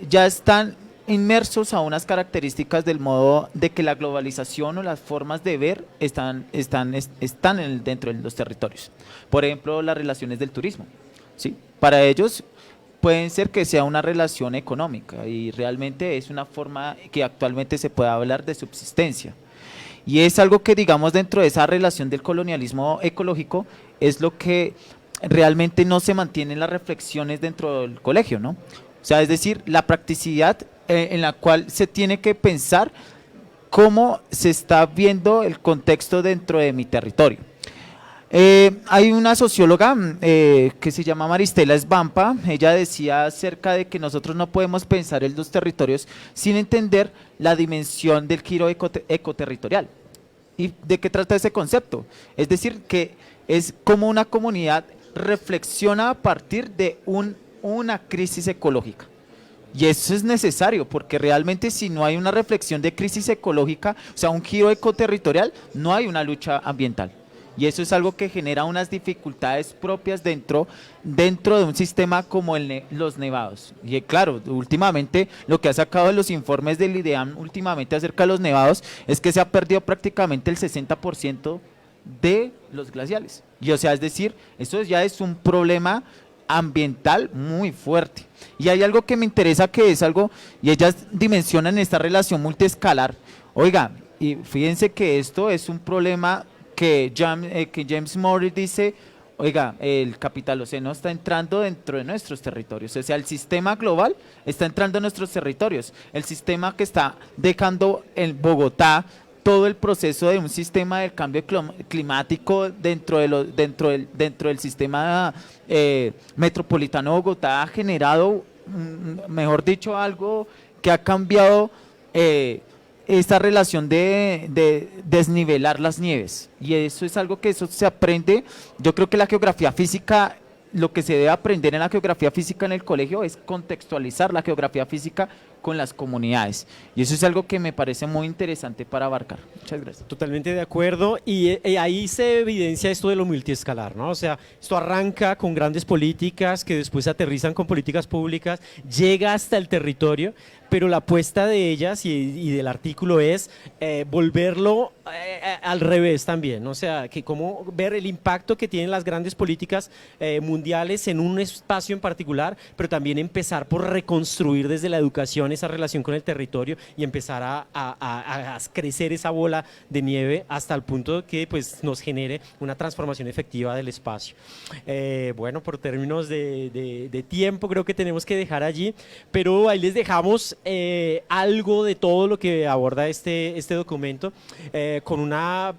Speaker 8: ya están inmersos a unas características del modo de que la globalización o las formas de ver están dentro de los territorios. Por ejemplo, las relaciones del turismo, ¿sí? Para ellos pueden ser que sea una relación económica y realmente es una forma que actualmente se puede hablar de subsistencia. Y es algo que, digamos, dentro de esa relación del colonialismo ecológico es lo que realmente no se mantiene en las reflexiones dentro del colegio, ¿no? O sea, es decir, la practicidad en la cual se tiene que pensar cómo se está viendo el contexto dentro de mi territorio. Hay una socióloga que se llama Maristela Svampa, ella decía acerca de que nosotros no podemos pensar en los territorios sin entender la dimensión del giro ecoterritorial. ¿Y de qué trata ese concepto? Es decir, que es como una comunidad reflexiona a partir de una crisis ecológica. Y eso es necesario, porque realmente si no hay una reflexión de crisis ecológica, o sea, un giro ecoterritorial, no hay una lucha ambiental. Y eso es algo que genera unas dificultades propias dentro de un sistema como los nevados. Y claro, últimamente lo que ha sacado de los informes del IDEAM últimamente acerca de los nevados es que se ha perdido prácticamente el 60% de los glaciales. Y o sea, es decir, eso ya es un problema ambiental muy fuerte. Y hay algo que me interesa que es algo, y ellas dimensionan esta relación multiescalar. Oiga, y fíjense que esto es un problema que James Morris dice, oiga, el capitaloceno está entrando dentro de nuestros territorios, o sea, el sistema global está entrando en nuestros territorios, el sistema que está dejando en Bogotá, todo el proceso de un sistema del cambio climático dentro del sistema metropolitano de Bogotá ha generado, mejor dicho, algo que ha cambiado esta relación de desnivelar las nieves. Y eso es algo que eso se aprende. Yo creo que la geografía física, lo que se debe aprender en la geografía física en el colegio es contextualizar la geografía física con las comunidades. Y eso es algo que me parece muy interesante para abarcar. Muchas gracias.
Speaker 5: Totalmente de acuerdo. Y ahí se evidencia esto de lo multiescalar, ¿no? O sea, esto arranca con grandes políticas que después se aterrizan con políticas públicas, llega hasta el territorio, pero la apuesta de ellas y del artículo es volverlo al revés también, ¿no? O sea, que cómo ver el impacto que tienen las grandes políticas mundiales en un espacio en particular, pero también empezar por reconstruir desde la educación esa relación con el territorio y empezar a crecer esa bola de nieve hasta el punto que pues, nos genere una transformación efectiva del espacio. Bueno, por términos de tiempo creo que tenemos que dejar allí, pero ahí les dejamos algo de todo lo que aborda este documento, con una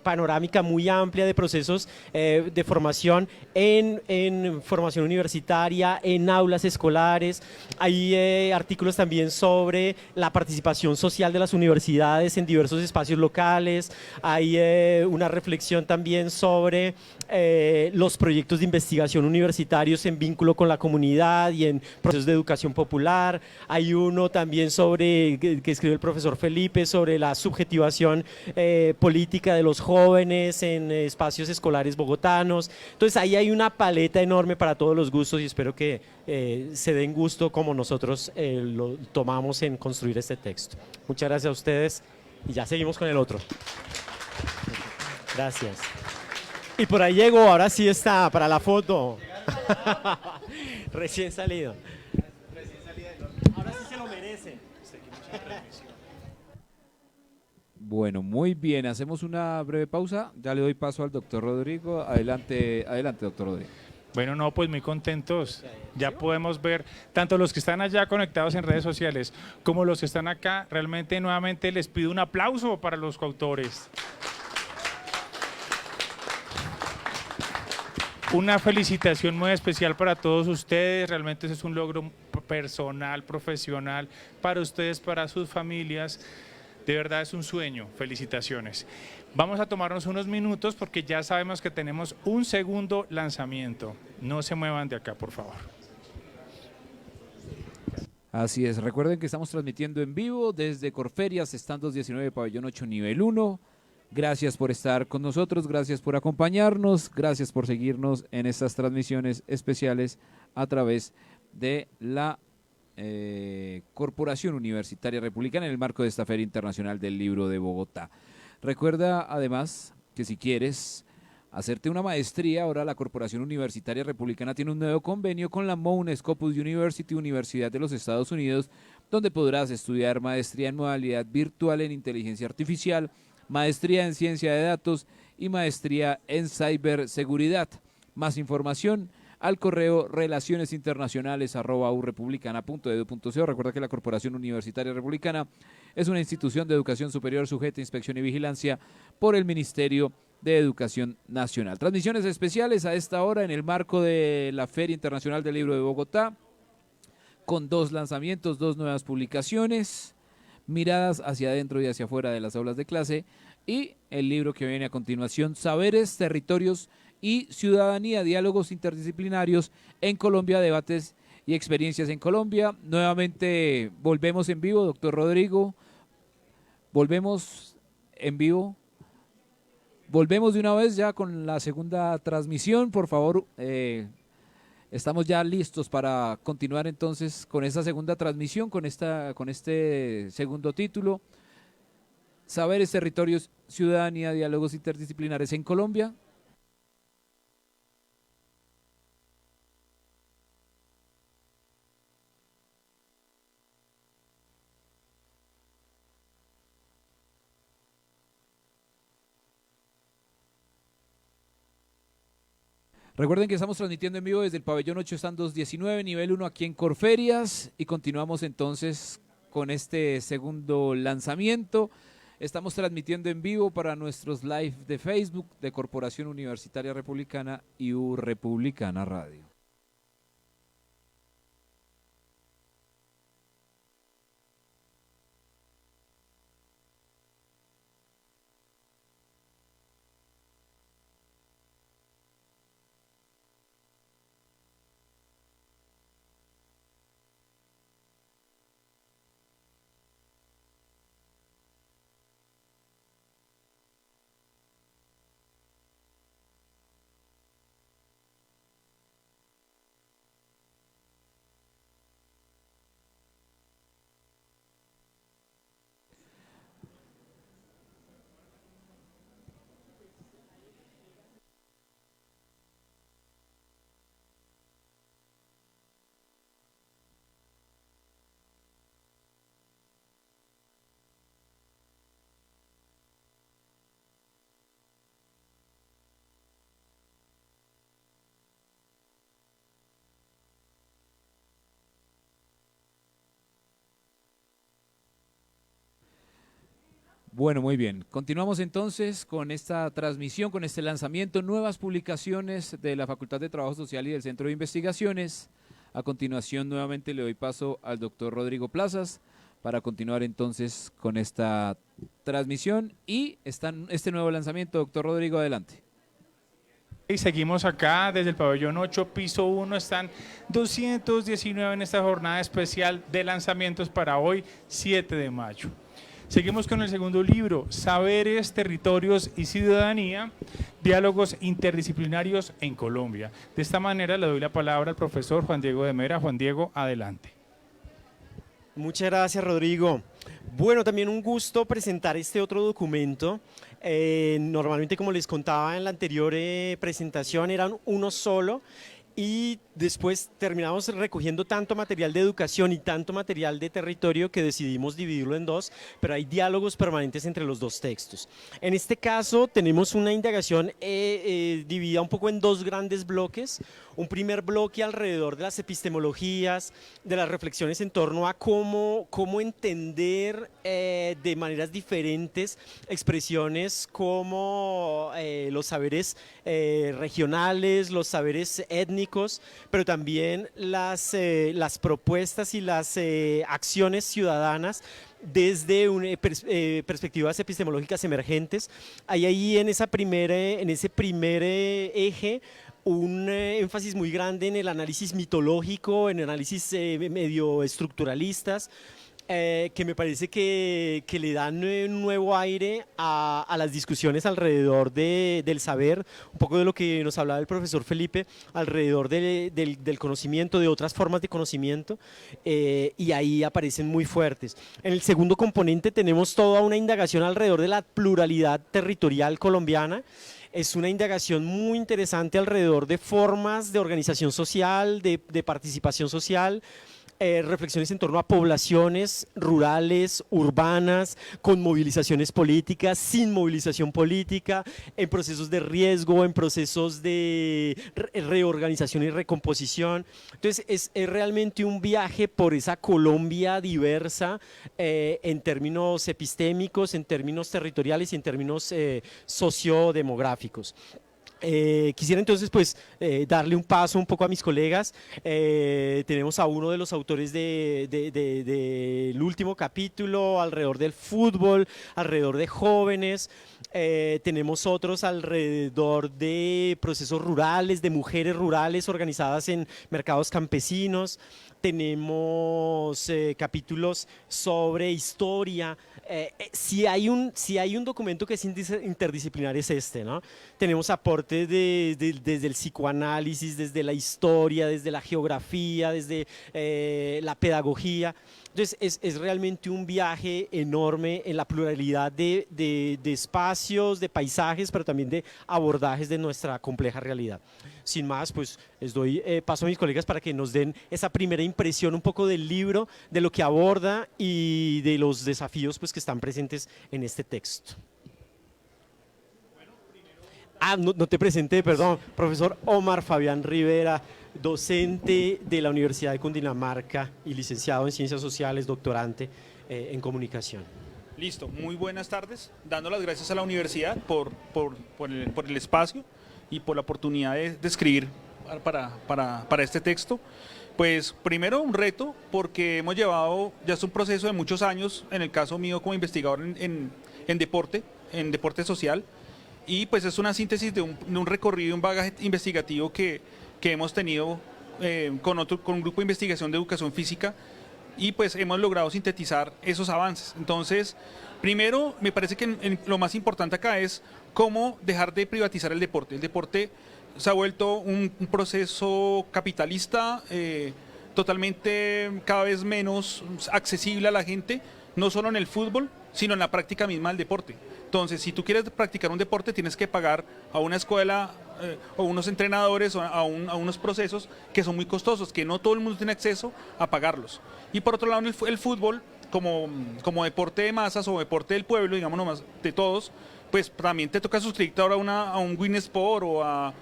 Speaker 5: panorámica muy amplia de procesos de formación en formación universitaria, en aulas escolares. Hay artículos también sobre la participación social de las universidades en diversos espacios locales. Hay una reflexión también sobre los proyectos de investigación universitarios en vínculo con la comunidad y en procesos de educación popular. Hay uno también sobre que escribió el profesor Felipe sobre la subjetivación política de los jóvenes en espacios escolares bogotanos. Entonces ahí hay una paleta enorme para todos los gustos y espero que se den gusto como nosotros lo tomamos en construir este texto. Muchas gracias a ustedes y ya seguimos con el otro. Gracias. Y por ahí llegó, ahora sí está para la foto. Recién salido. Ahora sí se lo merece.
Speaker 3: Bueno, muy bien, hacemos una breve pausa, ya le doy paso al doctor Rodrigo, adelante, doctor Rodrigo.
Speaker 4: Bueno, no, pues muy contentos. Ya podemos ver tanto los que están allá conectados en redes sociales como los que están acá. Realmente nuevamente les pido un aplauso para los coautores. Una felicitación muy especial para todos ustedes, realmente ese es un logro personal, profesional, para ustedes, para sus familias, de verdad es un sueño, felicitaciones. Vamos a tomarnos unos minutos porque ya sabemos que tenemos un segundo lanzamiento, no se muevan de acá, por favor.
Speaker 3: Así es, recuerden que estamos transmitiendo en vivo desde Corferias, Standos 19, Pabellón 8, Nivel 1. Gracias por estar con nosotros, gracias por acompañarnos, gracias por seguirnos en estas transmisiones especiales a través de la Corporación Universitaria Republicana en el marco de esta Feria Internacional del Libro de Bogotá. Recuerda además que si quieres hacerte una maestría, ahora la Corporación Universitaria Republicana tiene un nuevo convenio con la Mount Scopus University, Universidad de los Estados Unidos, donde podrás estudiar maestría en modalidad virtual en inteligencia artificial, maestría en ciencia de datos y maestría en ciberseguridad. Más información al correo relacionesinternacionales@urepublicana.edu.co. Recuerda que la Corporación Universitaria Republicana es una institución de educación superior sujeta a inspección y vigilancia por el Ministerio de Educación Nacional. Transmisiones especiales a esta hora en el marco de la Feria Internacional del Libro de Bogotá, con 2 lanzamientos, 2 nuevas publicaciones, miradas hacia adentro y hacia afuera de las aulas de clase, y el libro que viene a continuación, Saberes, Territorios y Ciudadanía, diálogos interdisciplinarios en Colombia, debates y experiencias en Colombia. Nuevamente volvemos en vivo, doctor Rodrigo, volvemos en vivo, volvemos de una vez ya con la segunda transmisión, por favor. Estamos ya listos para continuar entonces con esta segunda transmisión, con este segundo título, Saberes, Territorios, Ciudadanía, Diálogos Interdisciplinares en Colombia. Recuerden que estamos transmitiendo en vivo desde el Pabellón 8 Standos 19, Nivel 1 aquí en Corferias, y continuamos entonces con este segundo lanzamiento. Estamos transmitiendo en vivo para nuestros live de Facebook de Corporación Universitaria Republicana y U Republicana Radio. Bueno, muy bien. Continuamos entonces con esta transmisión, con este lanzamiento, nuevas publicaciones de la Facultad de Trabajo Social y del Centro de Investigaciones. A continuación, nuevamente le doy paso al doctor Rodrigo Plazas para continuar entonces con esta transmisión y este nuevo lanzamiento. Doctor Rodrigo, adelante.
Speaker 4: Y seguimos acá desde el Pabellón 8, piso 1, están 219 en esta jornada especial de lanzamientos para hoy, 7 de mayo. Seguimos con el segundo libro, Saberes, Territorios y Ciudadanía, diálogos interdisciplinarios en Colombia. De esta manera le doy la palabra al profesor Juan Diego de Mera. Juan Diego, adelante.
Speaker 5: Muchas gracias, Rodrigo. Bueno, también un gusto presentar este otro documento. Normalmente, como les contaba en la anterior presentación, eran uno solo. Y después terminamos recogiendo tanto material de educación y tanto material de territorio que decidimos dividirlo en dos, pero hay diálogos permanentes entre los dos textos. En este caso tenemos una indagación dividida un poco en dos grandes bloques. Un primer bloque alrededor de las epistemologías, de las reflexiones en torno a cómo entender de maneras diferentes expresiones como los saberes regionales, los saberes étnicos, pero también las propuestas y las acciones ciudadanas desde perspectivas epistemológicas emergentes. Hay ahí en ese primer eje un énfasis muy grande en el análisis mitológico, en análisis medio estructuralistas, que me parece que le dan un nuevo aire a las discusiones alrededor del saber, un poco de lo que nos hablaba el profesor Felipe, alrededor del conocimiento, de otras formas de conocimiento, y ahí aparecen muy fuertes. En el segundo componente tenemos toda una indagación alrededor de la pluralidad territorial colombiana. Es una indagación muy interesante alrededor de formas de organización social, de participación social, reflexiones en torno a poblaciones rurales, urbanas, con movilizaciones políticas, sin movilización política, en procesos de riesgo, en procesos de reorganización y recomposición. Entonces es realmente un viaje por esa Colombia diversa en términos epistémicos, en términos territoriales y en términos sociodemográficos. Quisiera entonces pues darle un paso un poco a mis colegas. Tenemos a uno de los autores del último capítulo alrededor del fútbol, alrededor de jóvenes. Tenemos otros alrededor de procesos rurales, de mujeres rurales organizadas en mercados campesinos. Tenemos capítulos sobre historia. Si hay un documento que es interdisciplinar es este, ¿no? Tenemos aportes desde el psicoanálisis, desde la historia, desde la geografía, desde la pedagogía. Entonces es realmente un viaje enorme en la pluralidad de espacios, de paisajes, pero también de abordajes de nuestra compleja realidad. Sin más, pues les doy paso a mis colegas para que nos den esa primera impresión un poco del libro, de lo que aborda y de los desafíos pues, que están presentes en este texto. No te presenté, perdón, profesor Omar Fabián Rivera, docente de la Universidad de Cundinamarca y licenciado en Ciencias Sociales, doctorante en Comunicación.
Speaker 10: Listo, muy buenas tardes, dando las gracias a la universidad por el espacio y por la oportunidad de escribir para este texto. Pues primero un reto, porque hemos llevado, ya es un proceso de muchos años, en el caso mío como investigador en deporte social, y pues es una síntesis de un recorrido, un bagaje investigativo que hemos tenido con un grupo de investigación de educación física, y pues hemos logrado sintetizar esos avances. Entonces, primero me parece que lo más importante acá es cómo dejar de privatizar el deporte. El deporte se ha vuelto un proceso capitalista, totalmente cada vez menos accesible a la gente, no solo en el fútbol, sino en la práctica misma del deporte. Entonces, si tú quieres practicar un deporte, tienes que pagar a una escuela o unos entrenadores o a unos procesos que son muy costosos, que no todo el mundo tiene acceso a pagarlos. Y por otro lado, el fútbol, como deporte de masas o deporte del pueblo, digamos nomás, de todos, pues también te toca suscribirte ahora a un Win Sport o a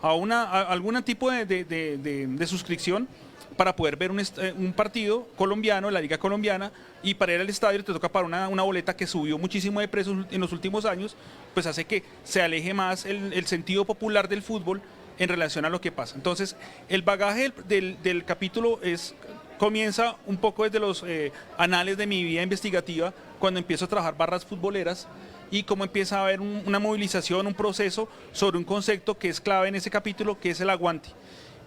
Speaker 10: algún tipo de suscripción para poder ver un partido colombiano, la Liga Colombiana, y para ir al estadio te toca pagar una boleta que subió muchísimo de precio en los últimos años, pues hace que se aleje más el sentido popular del fútbol en relación a lo que pasa. Entonces, el bagaje del capítulo comienza un poco desde los anales de mi vida investigativa, cuando empiezo a trabajar barras futboleras, y cómo empieza a haber una movilización, un proceso sobre un concepto que es clave en ese capítulo, que es el aguante.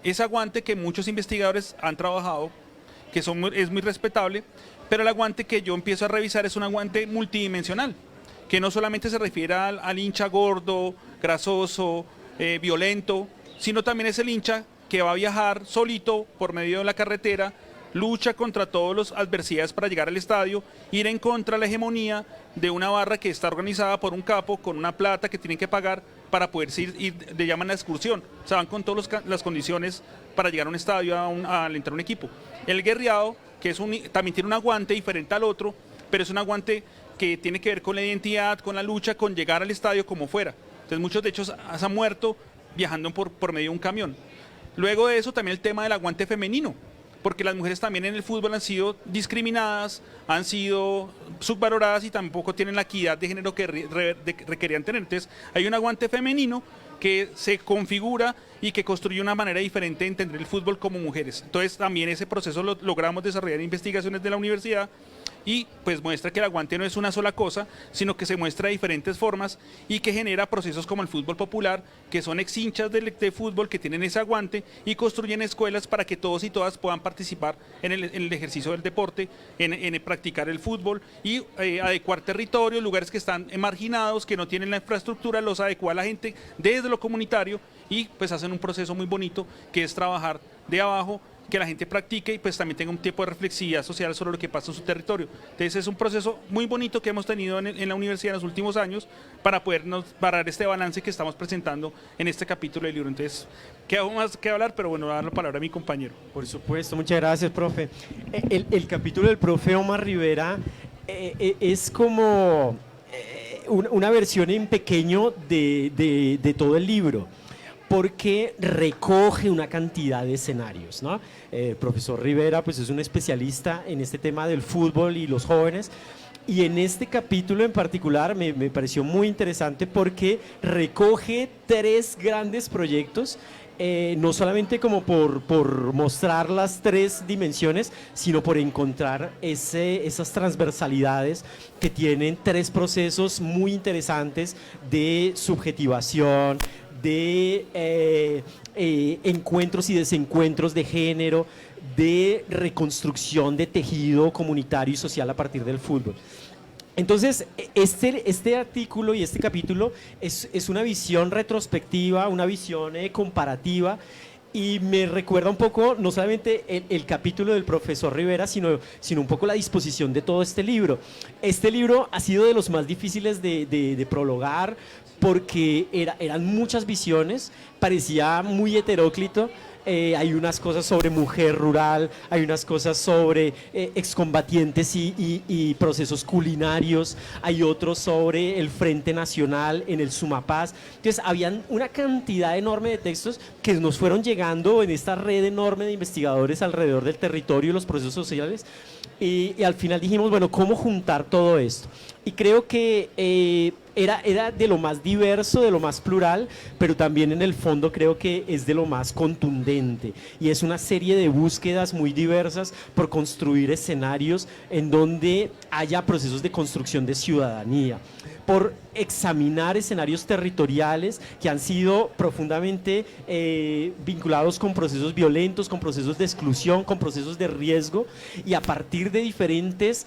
Speaker 10: Ese aguante que muchos investigadores han trabajado, que es muy respetable, pero el aguante que yo empiezo a revisar es un aguante multidimensional, que no solamente se refiere al hincha gordo, grasoso, violento, sino también es el hincha que va a viajar solito por medio de la carretera, lucha contra todas las adversidades para llegar al estadio, ir en contra de la hegemonía de una barra que está organizada por un capo con una plata que tienen que pagar para poderse ir, le llaman la excursión, o sea, van con todas las condiciones para llegar a un estadio, al entrar a un equipo. El guerreado, que también tiene un aguante diferente al otro, pero es un aguante que tiene que ver con la identidad, con la lucha, con llegar al estadio como fuera. Entonces muchos de hecho se han muerto viajando por medio de un camión. Luego de eso también el tema del aguante femenino, porque las mujeres también en el fútbol han sido discriminadas, han sido subvaloradas y tampoco tienen la equidad de género que requerían tener. Entonces hay un aguante femenino que se configura y que construye una manera diferente de entender el fútbol como mujeres. Entonces también ese proceso lo logramos desarrollar en investigaciones de la universidad y pues muestra que el aguante no es una sola cosa, sino que se muestra de diferentes formas y que genera procesos como el fútbol popular, que son exhinchas de fútbol que tienen ese aguante y construyen escuelas para que todos y todas puedan participar en el ejercicio del deporte, en practicar el fútbol y adecuar territorios, lugares que están marginados, que no tienen la infraestructura, los adecua a la gente desde lo comunitario y pues hacen un proceso muy bonito que es trabajar de abajo, que la gente practique y pues también tenga un tiempo de reflexividad social sobre lo que pasa en su territorio. Entonces es un proceso muy bonito que hemos tenido en la universidad en los últimos años para podernos parar este balance que estamos presentando en este capítulo del libro. Entonces queda más que hablar, pero bueno, voy a dar la palabra a mi compañero.
Speaker 5: Por supuesto, muchas gracias, profe. El capítulo del profe Omar Rivera es como una versión en pequeño de todo el libro, porque recoge una cantidad de escenarios, ¿no? El profesor Rivera pues, es un especialista en este tema del fútbol y los jóvenes, y en este capítulo en particular me pareció muy interesante porque recoge 3 grandes proyectos, no solamente como por mostrar las 3 dimensiones, sino por encontrar esas transversalidades que tienen 3 procesos muy interesantes de subjetivación, de encuentros y desencuentros de género, de reconstrucción de tejido comunitario y social a partir del fútbol. Entonces, este artículo y este capítulo es una visión retrospectiva, una visión comparativa, y me recuerda un poco, no solamente el capítulo del profesor Rivera, sino un poco la disposición de todo este libro. Este libro ha sido de los más difíciles de prologar, porque eran muchas visiones, parecía muy heteróclito. Hay unas cosas sobre mujer rural, hay unas cosas sobre excombatientes y procesos culinarios, hay otros sobre el Frente Nacional en el Sumapaz. Entonces habían una cantidad enorme de textos que nos fueron llegando en esta red enorme de investigadores alrededor del territorio y los procesos sociales, y al final dijimos, bueno, ¿cómo juntar todo esto? Y creo que era de lo más diverso, de lo más plural, pero también en el fondo creo que es de lo más contundente, y es una serie de búsquedas muy diversas por construir escenarios en donde haya procesos de construcción de ciudadanía, por examinar escenarios territoriales que han sido profundamente vinculados con procesos violentos, con procesos de exclusión, con procesos de riesgo, y a partir de diferentes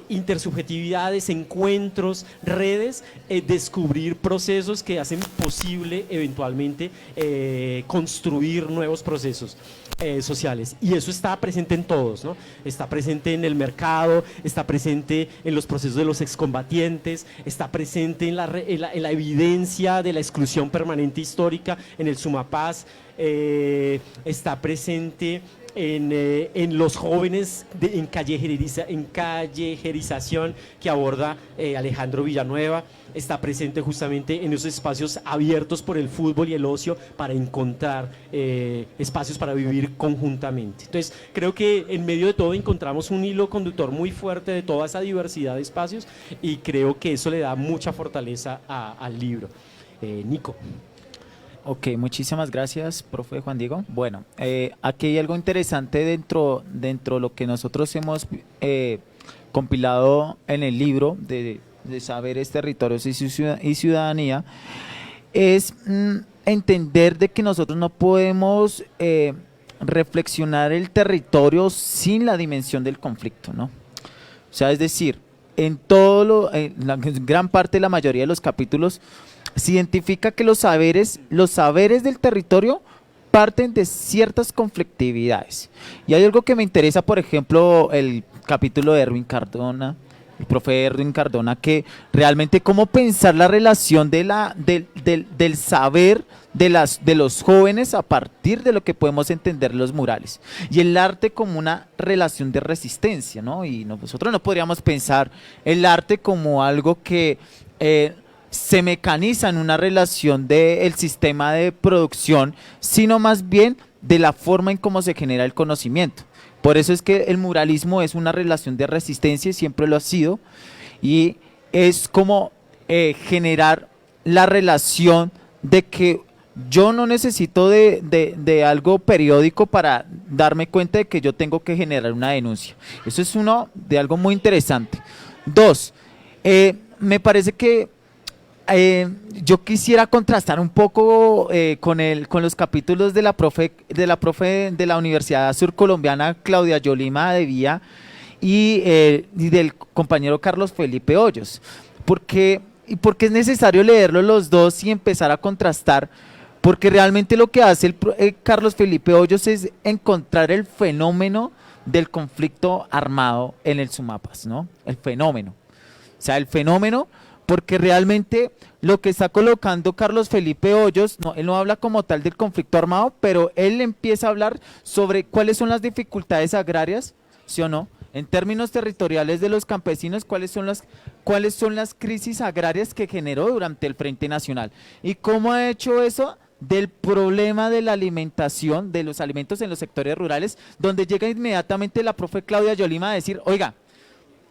Speaker 5: intersubjetividades, encuentros, redes, descubrir procesos que hacen posible eventualmente construir nuevos procesos sociales. Y eso está presente en todos, ¿no? Está presente en el mercado, está presente en los procesos de los excombatientes, está presente en la evidencia de la exclusión permanente histórica en el Sumapaz, está presente en los jóvenes en callejerización que aborda Alejandro Villanueva, está presente justamente en esos espacios abiertos por el fútbol y el ocio para encontrar espacios para vivir conjuntamente. Entonces creo que en medio de todo encontramos un hilo conductor muy fuerte de toda esa diversidad de espacios, y creo que eso le da mucha fortaleza al libro. Nico.
Speaker 8: Ok, muchísimas gracias, profe Juan Diego. Bueno, aquí hay algo interesante dentro de lo que nosotros hemos compilado en el libro de Saberes, Territorios y Ciudadanía, es entender de que nosotros no podemos reflexionar el territorio sin la dimensión del conflicto, ¿no? O sea, es decir, en la gran parte, la mayoría de los capítulos, se identifica que los saberes del territorio parten de ciertas conflictividades. Y hay algo que me interesa, por ejemplo, el capítulo de Erwin Cardona, el profe Erwin Cardona, que realmente cómo pensar la relación del saber de los jóvenes a partir de lo que podemos entender los murales. Y el arte como una relación de resistencia, ¿no? Y nosotros no podríamos pensar el arte como algo que se mecaniza en una relación del sistema de producción, sino más bien de la forma en cómo se genera el conocimiento. Por eso es que el muralismo es una relación de resistencia y siempre lo ha sido, y es como generar la relación de que yo no necesito de algo periódico para darme cuenta de que yo tengo que generar una denuncia. Eso es uno de algo muy interesante. Dos, me parece que yo quisiera contrastar un poco con los capítulos de la profe de la Universidad Surcolombiana, Claudia Yolima de Vía, y del compañero Carlos Felipe Hoyos. Porque es necesario leerlos los dos y empezar a contrastar, porque realmente lo que hace Carlos Felipe Hoyos es encontrar el fenómeno del conflicto armado en el Sumapas, ¿no? El fenómeno. O sea, el fenómeno, porque realmente lo que está colocando Carlos Felipe Hoyos, él no habla como tal del conflicto armado, pero él empieza a hablar sobre cuáles son las dificultades agrarias, ¿sí o no? En términos territoriales de los campesinos, cuáles son las crisis agrarias que generó durante el Frente Nacional. ¿Y cómo ha hecho eso? Del problema de la alimentación, de los alimentos en los sectores rurales, donde llega inmediatamente la profe Claudia Yolima a decir, oiga,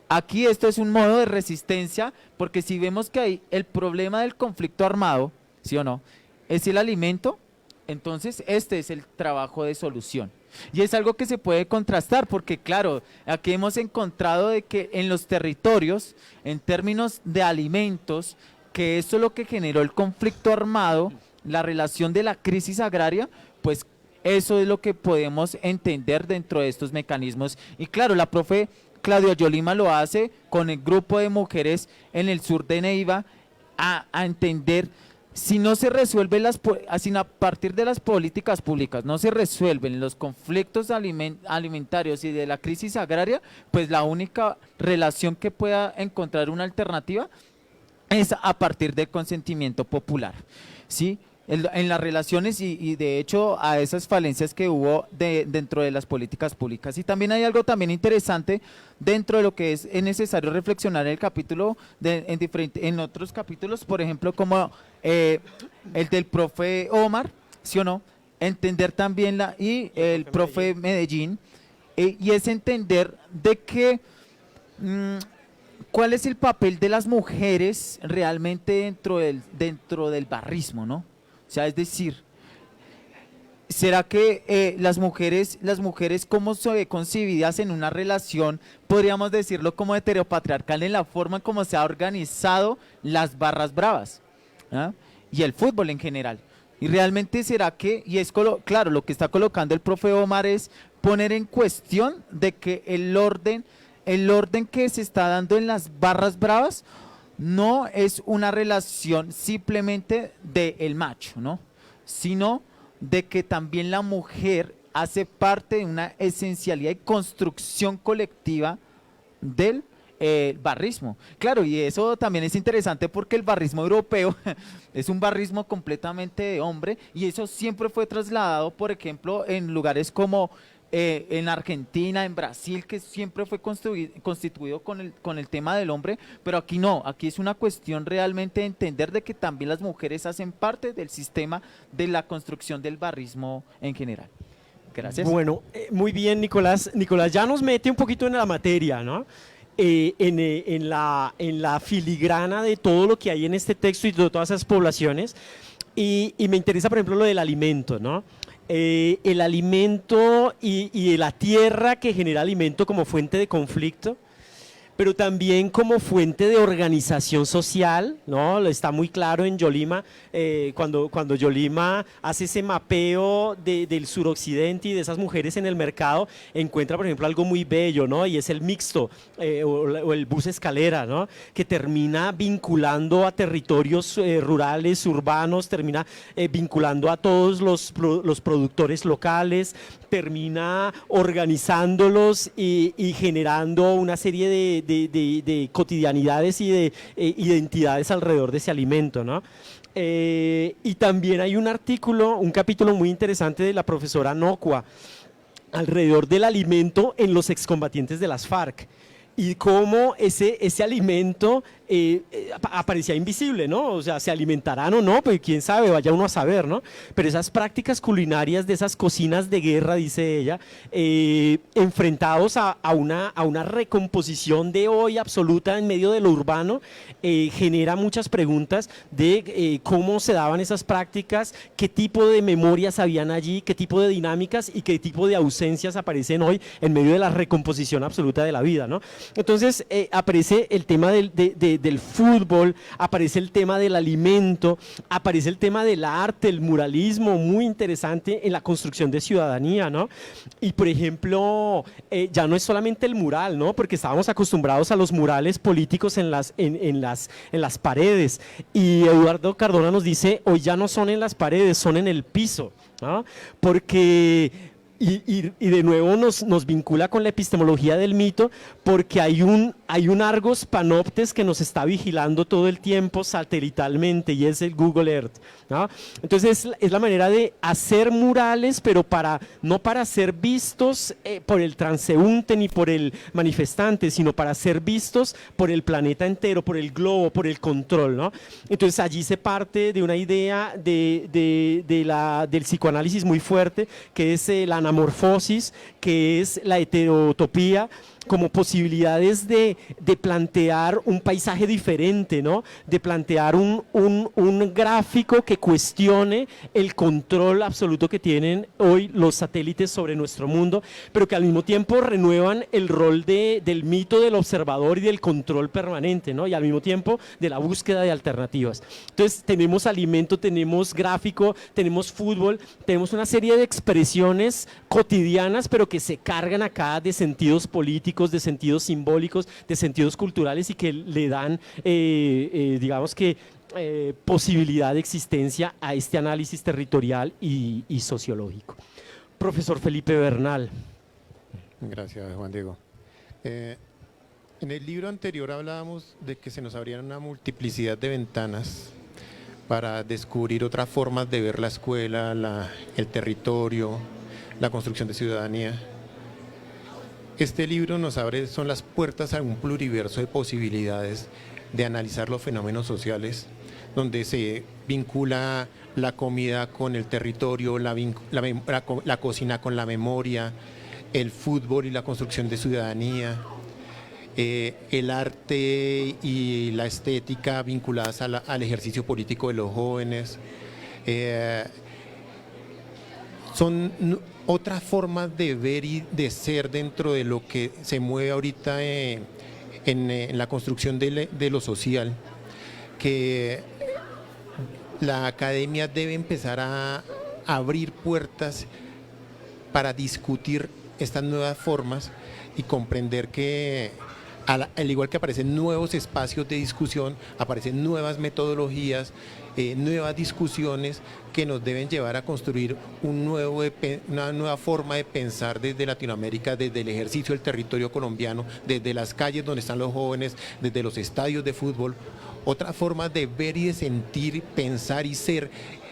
Speaker 8: aquí esto es un modo de resistencia, porque si vemos que hay el problema del conflicto armado, ¿sí o no?, es el alimento, entonces este es el trabajo de solución. Y es algo que se puede contrastar, porque claro, aquí hemos encontrado de que en los territorios, en términos de alimentos, que esto es lo que generó el conflicto armado, la relación de la crisis agraria, pues eso es lo que podemos entender dentro de estos mecanismos. Y claro, la profe Claudia Yolima lo hace con el grupo de mujeres en el sur de Neiva a entender, si no se resuelven a partir de las políticas públicas, no se resuelven los conflictos alimentarios y de la crisis agraria, pues la única relación que pueda encontrar una alternativa es a partir del consentimiento popular, ¿sí? En las relaciones y de hecho a esas falencias que hubo dentro de las políticas públicas. Y también hay algo también interesante dentro de lo que es necesario reflexionar en el capítulo, en otros capítulos, por ejemplo, como el del profe Omar, ¿sí o no? Entender también el profe Medellín, y es entender de que cuál es el papel de las mujeres realmente dentro del barrismo, ¿no? O sea, es decir, ¿será que las mujeres cómo se ve concebidas en una relación, podríamos decirlo como heteropatriarcal, en la forma en cómo se ha organizado las barras bravas, ¿ah? Y el fútbol en general? Y realmente será que, y es claro, lo que está colocando el profe Omar es poner en cuestión de que el orden que se está dando en las barras bravas no es una relación simplemente del macho, ¿no?, sino de que también la mujer hace parte de una esencialidad y construcción colectiva del barrismo. Claro, y eso también es interesante porque el barrismo europeo es un barrismo completamente de hombre, y eso siempre fue trasladado, por ejemplo, en lugares como en Argentina, en Brasil, que siempre fue constituido con el tema del hombre, pero aquí no, aquí es una cuestión realmente de entender de que también las mujeres hacen parte del sistema de la construcción del barrismo en general. Gracias.
Speaker 5: Bueno, muy bien, Nicolás. Nicolás ya nos mete un poquito en la materia, ¿no? En la filigrana de todo lo que hay en este texto y de todas esas poblaciones, y me interesa, por ejemplo, lo del alimento, ¿no? El alimento y la tierra que genera alimento como fuente de conflicto, pero también como fuente de organización social, ¿no? Está muy claro en Yolima, cuando Yolima hace ese mapeo del suroccidente y de esas mujeres en el mercado, encuentra, por ejemplo, algo muy bello, ¿no? Y es el mixto, o el bus escalera, ¿no?, que termina vinculando a territorios rurales, urbanos, termina vinculando a todos los productores locales, termina organizándolos y generando una serie de cotidianidades y de identidades alrededor de ese alimento, ¿no? Y también hay un capítulo muy interesante de la profesora Nocua alrededor del alimento en los excombatientes de las FARC y cómo ese alimento aparecía invisible, ¿no? O sea, ¿se alimentarán o no? Pues quién sabe, vaya uno a saber, ¿no? Pero esas prácticas culinarias de esas cocinas de guerra, dice ella, enfrentados a una recomposición de hoy absoluta en medio de lo urbano, genera muchas preguntas de cómo se daban esas prácticas, qué tipo de memorias habían allí, qué tipo de dinámicas y qué tipo de ausencias aparecen hoy en medio de la recomposición absoluta de la vida, ¿no? Entonces aparece el tema del fútbol, aparece el tema del alimento, aparece el tema del arte, el muralismo, muy interesante en la construcción de ciudadanía, ¿no? Y por ejemplo, ya no es solamente el mural, ¿no? Porque estábamos acostumbrados a los murales políticos en las paredes, y Eduardo Cardona nos dice, hoy ya no son en las paredes, son en el piso, ¿no? Porque... Y de nuevo nos vincula con la epistemología del mito, porque hay un Argos Panoptes que nos está vigilando todo el tiempo satelitalmente, y es el Google Earth, ¿no? Entonces es la manera de hacer murales, pero no para ser vistos por el transeúnte ni por el manifestante, sino para ser vistos por el planeta entero, por el globo, por el control, ¿no? Entonces allí se parte de una idea del psicoanálisis muy fuerte, que es la anamorfosis, que es la heterotopía, como posibilidades de plantear un paisaje diferente, ¿no? De plantear un gráfico que cuestione el control absoluto que tienen hoy los satélites sobre nuestro mundo, pero que al mismo tiempo renuevan el rol del mito del observador y del control permanente, ¿no? Y al mismo tiempo de la búsqueda de alternativas. Entonces tenemos alimento, tenemos gráfico, tenemos fútbol, tenemos una serie de expresiones cotidianas, pero que se cargan acá de sentidos políticos, de sentidos simbólicos, de sentidos culturales, y que le dan, digamos que, posibilidad de existencia a este análisis territorial y sociológico. Profesor Felipe Bernal.
Speaker 9: Gracias, Juan Diego. En el libro anterior hablábamos de que se nos abrían una multiplicidad de ventanas para descubrir otras formas de ver la escuela, el territorio, la construcción de ciudadanía. Este libro nos abre, son las puertas a un pluriverso de posibilidades de analizar los fenómenos sociales, donde se vincula la comida con el territorio, la cocina con la memoria, el fútbol y la construcción de ciudadanía, el arte y la estética vinculadas al ejercicio político de los jóvenes. Son otras formas de ver y de ser dentro de lo que se mueve ahorita en la construcción de lo social, que la academia debe empezar a abrir puertas para discutir estas nuevas formas y comprender que al igual que aparecen nuevos espacios de discusión, aparecen nuevas metodologías, nuevas discusiones que nos deben llevar a construir una nueva forma de pensar desde Latinoamérica, desde el ejercicio del territorio colombiano, desde las calles donde están los jóvenes, desde los estadios de fútbol, otra forma de ver y de sentir, pensar y ser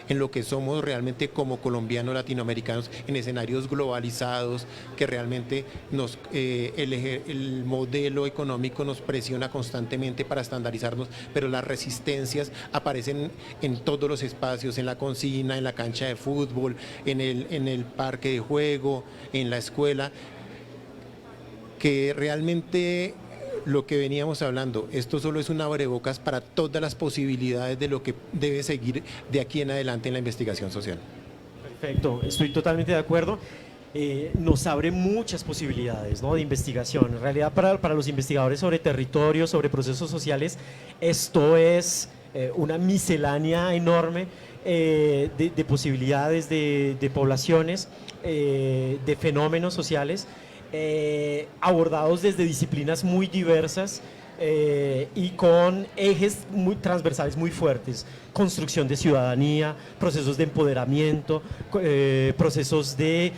Speaker 9: en lo que somos realmente como colombianos latinoamericanos en escenarios globalizados, que realmente el modelo económico nos presiona constantemente para estandarizarnos, pero las resistencias aparecen en todos los espacios, en la cocina, en la cancha de fútbol, en el parque de juego, en la escuela, que realmente lo que veníamos hablando, esto solo es un abrebocas para todas las posibilidades de lo que debe seguir de aquí en adelante en la investigación social.
Speaker 5: Perfecto, estoy totalmente de acuerdo. Nos abre muchas posibilidades, ¿no?, de investigación. En realidad, para los investigadores sobre territorios, sobre procesos sociales, esto es una miscelánea enorme de posibilidades de poblaciones, de fenómenos sociales, abordados desde disciplinas muy diversas, y con ejes muy transversales muy fuertes: construcción de ciudadanía, procesos de empoderamiento, procesos de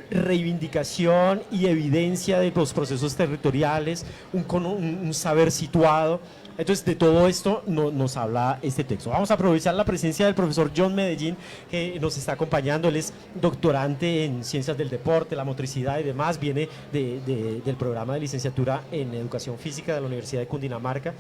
Speaker 5: reivindicación y evidencia de los procesos territoriales, un saber situado. Entonces, de todo esto nos habla este texto. Vamos a aprovechar la presencia del profesor John Medellín, que nos está acompañando. Él es doctorante en Ciencias del Deporte, la motricidad y demás. Viene del programa de licenciatura en Educación Física de la Universidad de Cundinamarca.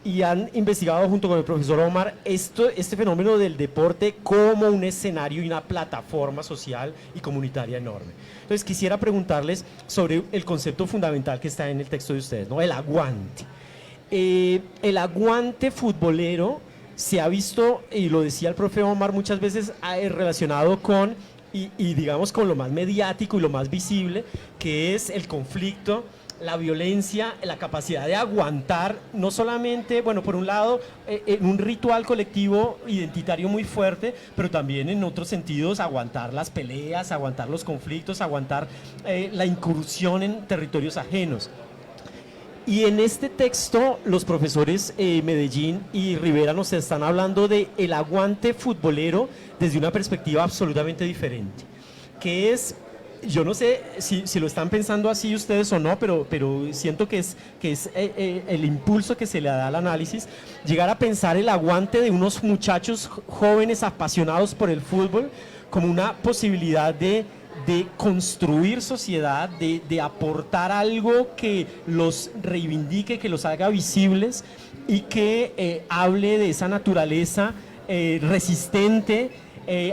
Speaker 5: Y han investigado junto con el profesor Omar este fenómeno del deporte como un escenario y una plataforma social y comunitaria enorme. Entonces, quisiera preguntarles sobre el concepto fundamental que está en el texto de ustedes, ¿no? El aguante. El aguante futbolero se ha visto, y lo decía el profe Omar, muchas veces relacionado con, y digamos con lo más mediático y lo más visible, que es el conflicto, la violencia, la capacidad de aguantar, no solamente, bueno, por un lado, en un ritual colectivo identitario muy fuerte, pero también en otros sentidos, aguantar las peleas, aguantar los conflictos, aguantar la incursión en territorios ajenos. Y en este texto los profesores Medellín y Rivera nos están hablando de el aguante futbolero desde una perspectiva absolutamente diferente, que es, yo no sé si lo están pensando así ustedes o no, pero siento que es el impulso que se le da al análisis, llegar a pensar el aguante de unos muchachos jóvenes apasionados por el fútbol como una posibilidad de construir sociedad, de aportar algo que los reivindique, que los haga visibles y que hable de esa naturaleza resistente,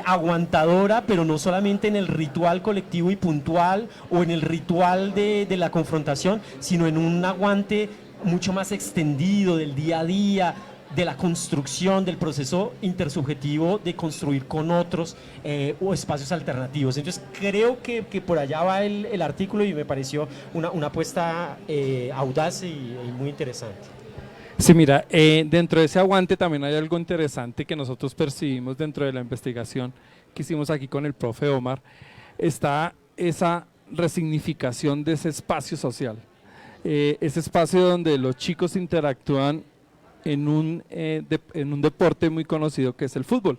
Speaker 5: aguantadora, pero no solamente en el ritual colectivo y puntual o en el ritual de la confrontación, sino en un aguante mucho más extendido del día a día, de la construcción, del proceso intersubjetivo de construir con otros o espacios alternativos. Entonces creo que por allá va el artículo y me pareció una apuesta audaz y muy interesante.
Speaker 11: Sí, mira, dentro de ese aguante también hay algo interesante que nosotros percibimos dentro de la investigación que hicimos aquí con el profe Omar. Está esa resignificación de ese espacio social, ese espacio donde los chicos interactúan en un deporte muy conocido que es el fútbol,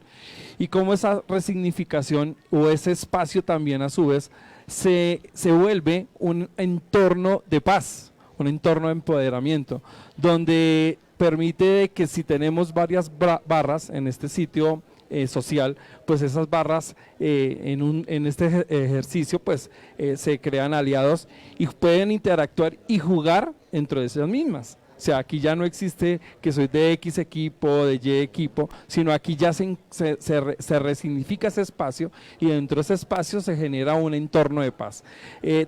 Speaker 11: y cómo esa resignificación o ese espacio también a su vez se vuelve un entorno de paz, un entorno de empoderamiento, donde permite que si tenemos varias barras en este sitio social, pues esas barras en este ejercicio pues se crean aliados y pueden interactuar y jugar dentro de esas mismas. O sea, aquí ya no existe que soy de X equipo, de Y equipo, sino aquí ya se resignifica ese espacio y dentro de ese espacio se genera un entorno de paz.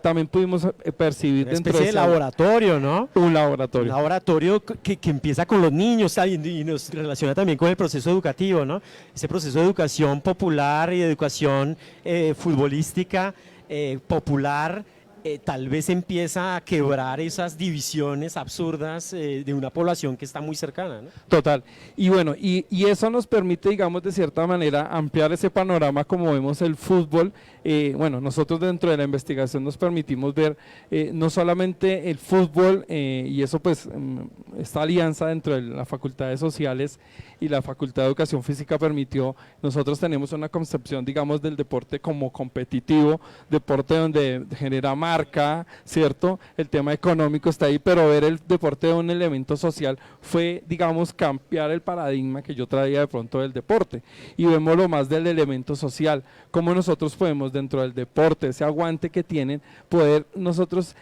Speaker 11: También pudimos percibir
Speaker 5: una
Speaker 11: dentro
Speaker 5: especie de laboratorio, ¿no?
Speaker 11: Un laboratorio.
Speaker 5: Un laboratorio que empieza con los niños, ¿sabes? Y nos relaciona también con el proceso educativo, ¿no? Ese proceso de educación popular y de educación futbolística popular. Tal vez empieza a quebrar esas divisiones absurdas de una población que está muy cercana, ¿no?
Speaker 11: Total. Y bueno, y eso nos permite, digamos, de cierta manera, ampliar ese panorama como vemos el fútbol. Bueno, nosotros dentro de la investigación nos permitimos ver no solamente el fútbol, y eso pues, esta alianza dentro de la Facultad de Sociales y la Facultad de Educación Física permitió, nosotros tenemos una concepción, digamos, del deporte como competitivo, deporte donde genera marca, ¿cierto? El tema económico está ahí, pero ver el deporte de un elemento social fue, digamos, cambiar el paradigma que yo traía de pronto del deporte, y vemos lo más del elemento social, cómo nosotros podemos dentro del deporte, ese aguante que tienen, poder nosotros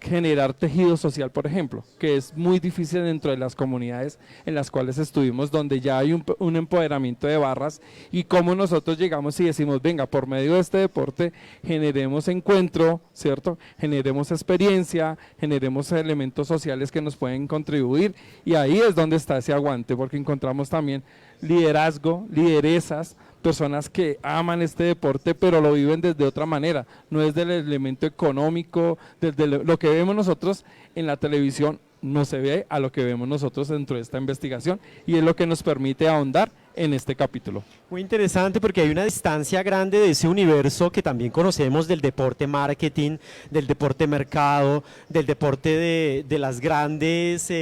Speaker 11: generar tejido social, por ejemplo, que es muy difícil dentro de las comunidades en las cuales estuvimos, donde ya hay un empoderamiento de barras, y cómo nosotros llegamos y decimos, venga, por medio de este deporte generemos encuentro, ¿cierto? Generemos experiencia, generemos elementos sociales que nos pueden contribuir, y ahí es donde está ese aguante, porque encontramos también liderazgo, lideresas, personas que aman este deporte pero lo viven desde otra manera, no es del elemento económico, desde lo que vemos nosotros en la televisión no se ve a lo que vemos nosotros dentro de esta investigación y es lo que nos permite ahondar en este capítulo.
Speaker 5: Muy interesante porque hay una distancia grande de ese universo que también conocemos del deporte marketing, del deporte mercado, del deporte de las grandes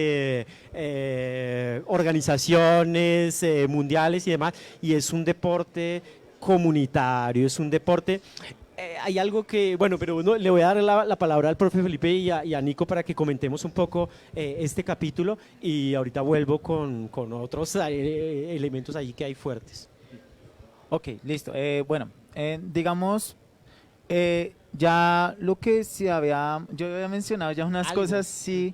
Speaker 5: organizaciones mundiales y demás, y es un deporte comunitario, es un deporte... hay algo que, bueno, pero le voy a dar la palabra al profe Felipe y a Nico para que comentemos un poco este capítulo y ahorita vuelvo con otros elementos allí que hay fuertes.
Speaker 8: Ok, listo. Bueno, digamos, ya lo que yo había mencionado ya unas cosas, sí,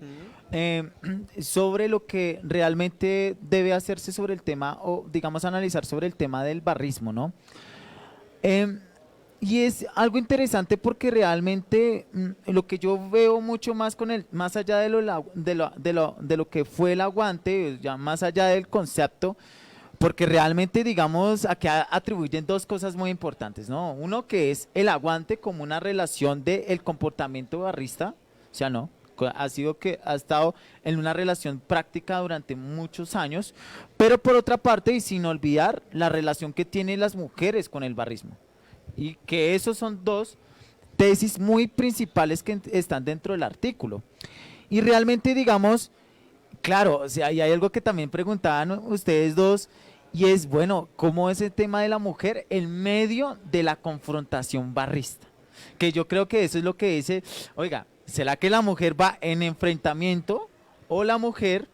Speaker 8: sobre lo que realmente debe hacerse sobre el tema, o digamos analizar sobre el tema del barrismo, ¿no? Y es algo interesante porque realmente lo que yo veo mucho más más allá de lo que fue el aguante, ya más allá del concepto, porque realmente, digamos, aquí atribuyen dos cosas muy importantes, ¿no? Uno que es el aguante como una relación del comportamiento barrista, o sea, ¿no? Ha estado en una relación práctica durante muchos años, pero por otra parte, y sin olvidar, la relación que tienen las mujeres con el barrismo. Y que esos son dos tesis muy principales que están dentro del artículo. Y realmente, digamos, claro, o sea, y hay algo que también preguntaban ustedes dos, y es, bueno, ¿cómo es el tema de la mujer en medio de la confrontación barrista? Que yo creo que eso es lo que dice, oiga, ¿será que la mujer va en enfrentamiento o la mujer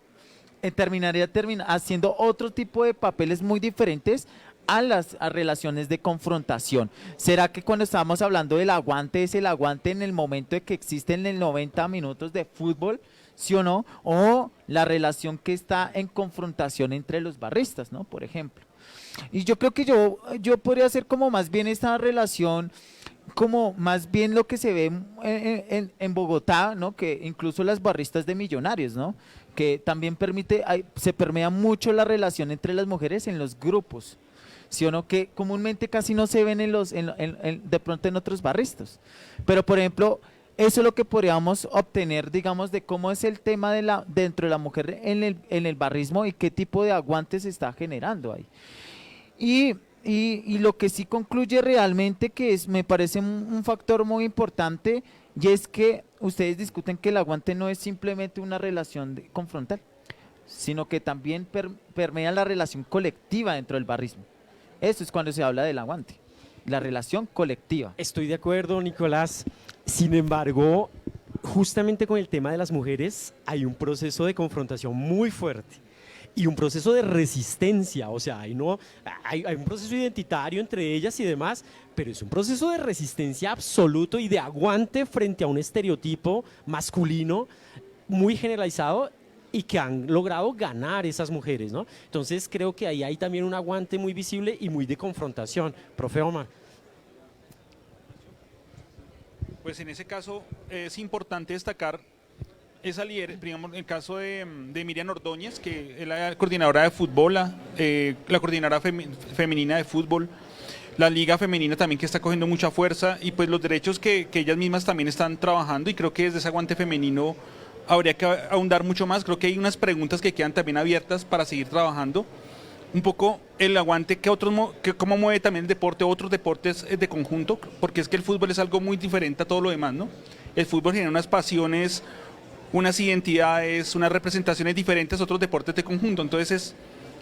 Speaker 8: terminaría haciendo otro tipo de papeles muy diferentes a las relaciones de confrontación? ¿Será que cuando estamos hablando del aguante es el aguante en el momento de que existen el 90 minutos de fútbol, sí o no? O la relación que está en confrontación entre los barristas, ¿no? Por ejemplo. Y yo creo que yo podría hacer como más bien esta relación, como más bien lo que se ve en Bogotá, ¿no? Que incluso las barristas de Millonarios, ¿no? Que también se permea mucho la relación entre las mujeres en los grupos, ¿sí o no? Que comúnmente casi no se ven de pronto en otros barristas. Pero, por ejemplo, eso es lo que podríamos obtener, digamos, de cómo es el tema dentro de la mujer en el barrismo y qué tipo de aguante se está generando ahí. Y lo que sí concluye realmente me parece un factor muy importante, y es que ustedes discuten que el aguante no es simplemente una relación confrontal, sino que también permea la relación colectiva dentro del barrismo. Eso es cuando se habla del aguante, la relación colectiva.
Speaker 5: Estoy de acuerdo, Nicolás. Sin embargo, justamente con el tema de las mujeres hay un proceso de confrontación muy fuerte y un proceso de resistencia. O sea, hay un proceso identitario entre ellas y demás, pero es un proceso de resistencia absoluto y de aguante frente a un estereotipo masculino muy generalizado y que han logrado ganar esas mujeres, ¿no? Entonces creo que ahí hay también un aguante muy visible y muy de confrontación. Profe Omar.
Speaker 10: Pues en ese caso es importante destacar esa líder, digamos, el caso de Miriam Ordóñez, que es la coordinadora de fútbol, la coordinadora femenina de fútbol, la liga femenina también que está cogiendo mucha fuerza, y pues los derechos que ellas mismas también están trabajando, y creo que desde ese aguante femenino habría que ahondar mucho más. Creo que hay unas preguntas que quedan también abiertas para seguir trabajando. Un poco el aguante, cómo mueve también el deporte, otros deportes de conjunto, porque es que el fútbol es algo muy diferente a todo lo demás, ¿no? El fútbol genera unas pasiones, unas identidades, unas representaciones diferentes a otros deportes de conjunto. Entonces es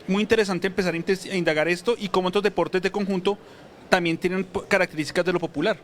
Speaker 10: muy interesante empezar a indagar esto y cómo otros deportes de conjunto también tienen características de lo popular.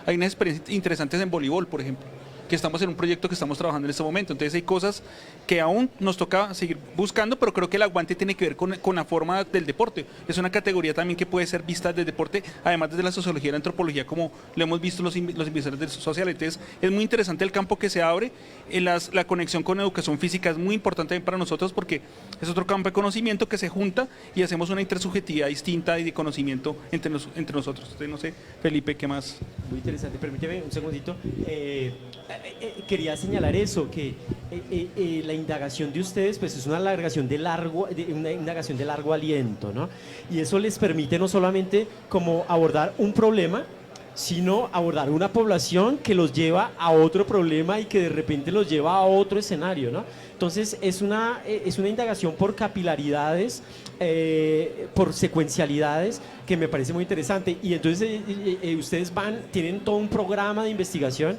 Speaker 10: Hay unas experiencias interesantes en voleibol, por ejemplo, que estamos en un proyecto que estamos trabajando en este momento. Entonces hay cosas que aún nos toca seguir buscando, pero creo que el aguante tiene que ver con la forma del deporte. Es una categoría también que puede ser vista del deporte, además desde la sociología y la antropología, como lo hemos visto los investigadores sociales. Entonces es muy interesante el campo que se abre. La conexión con educación física es muy importante también para nosotros, porque es otro campo de conocimiento que se junta y hacemos una intersubjetividad distinta y de conocimiento entre nosotros. Entonces, no sé, Felipe, ¿qué más?
Speaker 5: Muy interesante. Permíteme un segundito. Quería señalar eso, que la indagación de ustedes pues es una indagación de largo aliento, ¿no? Y eso les permite no solamente como abordar un problema, sino abordar una población que los lleva a otro problema y que de repente los lleva a otro escenario, ¿no? Entonces es una indagación por capilaridades, por secuencialidades, que me parece muy interesante. Y entonces ustedes tienen todo un programa de investigación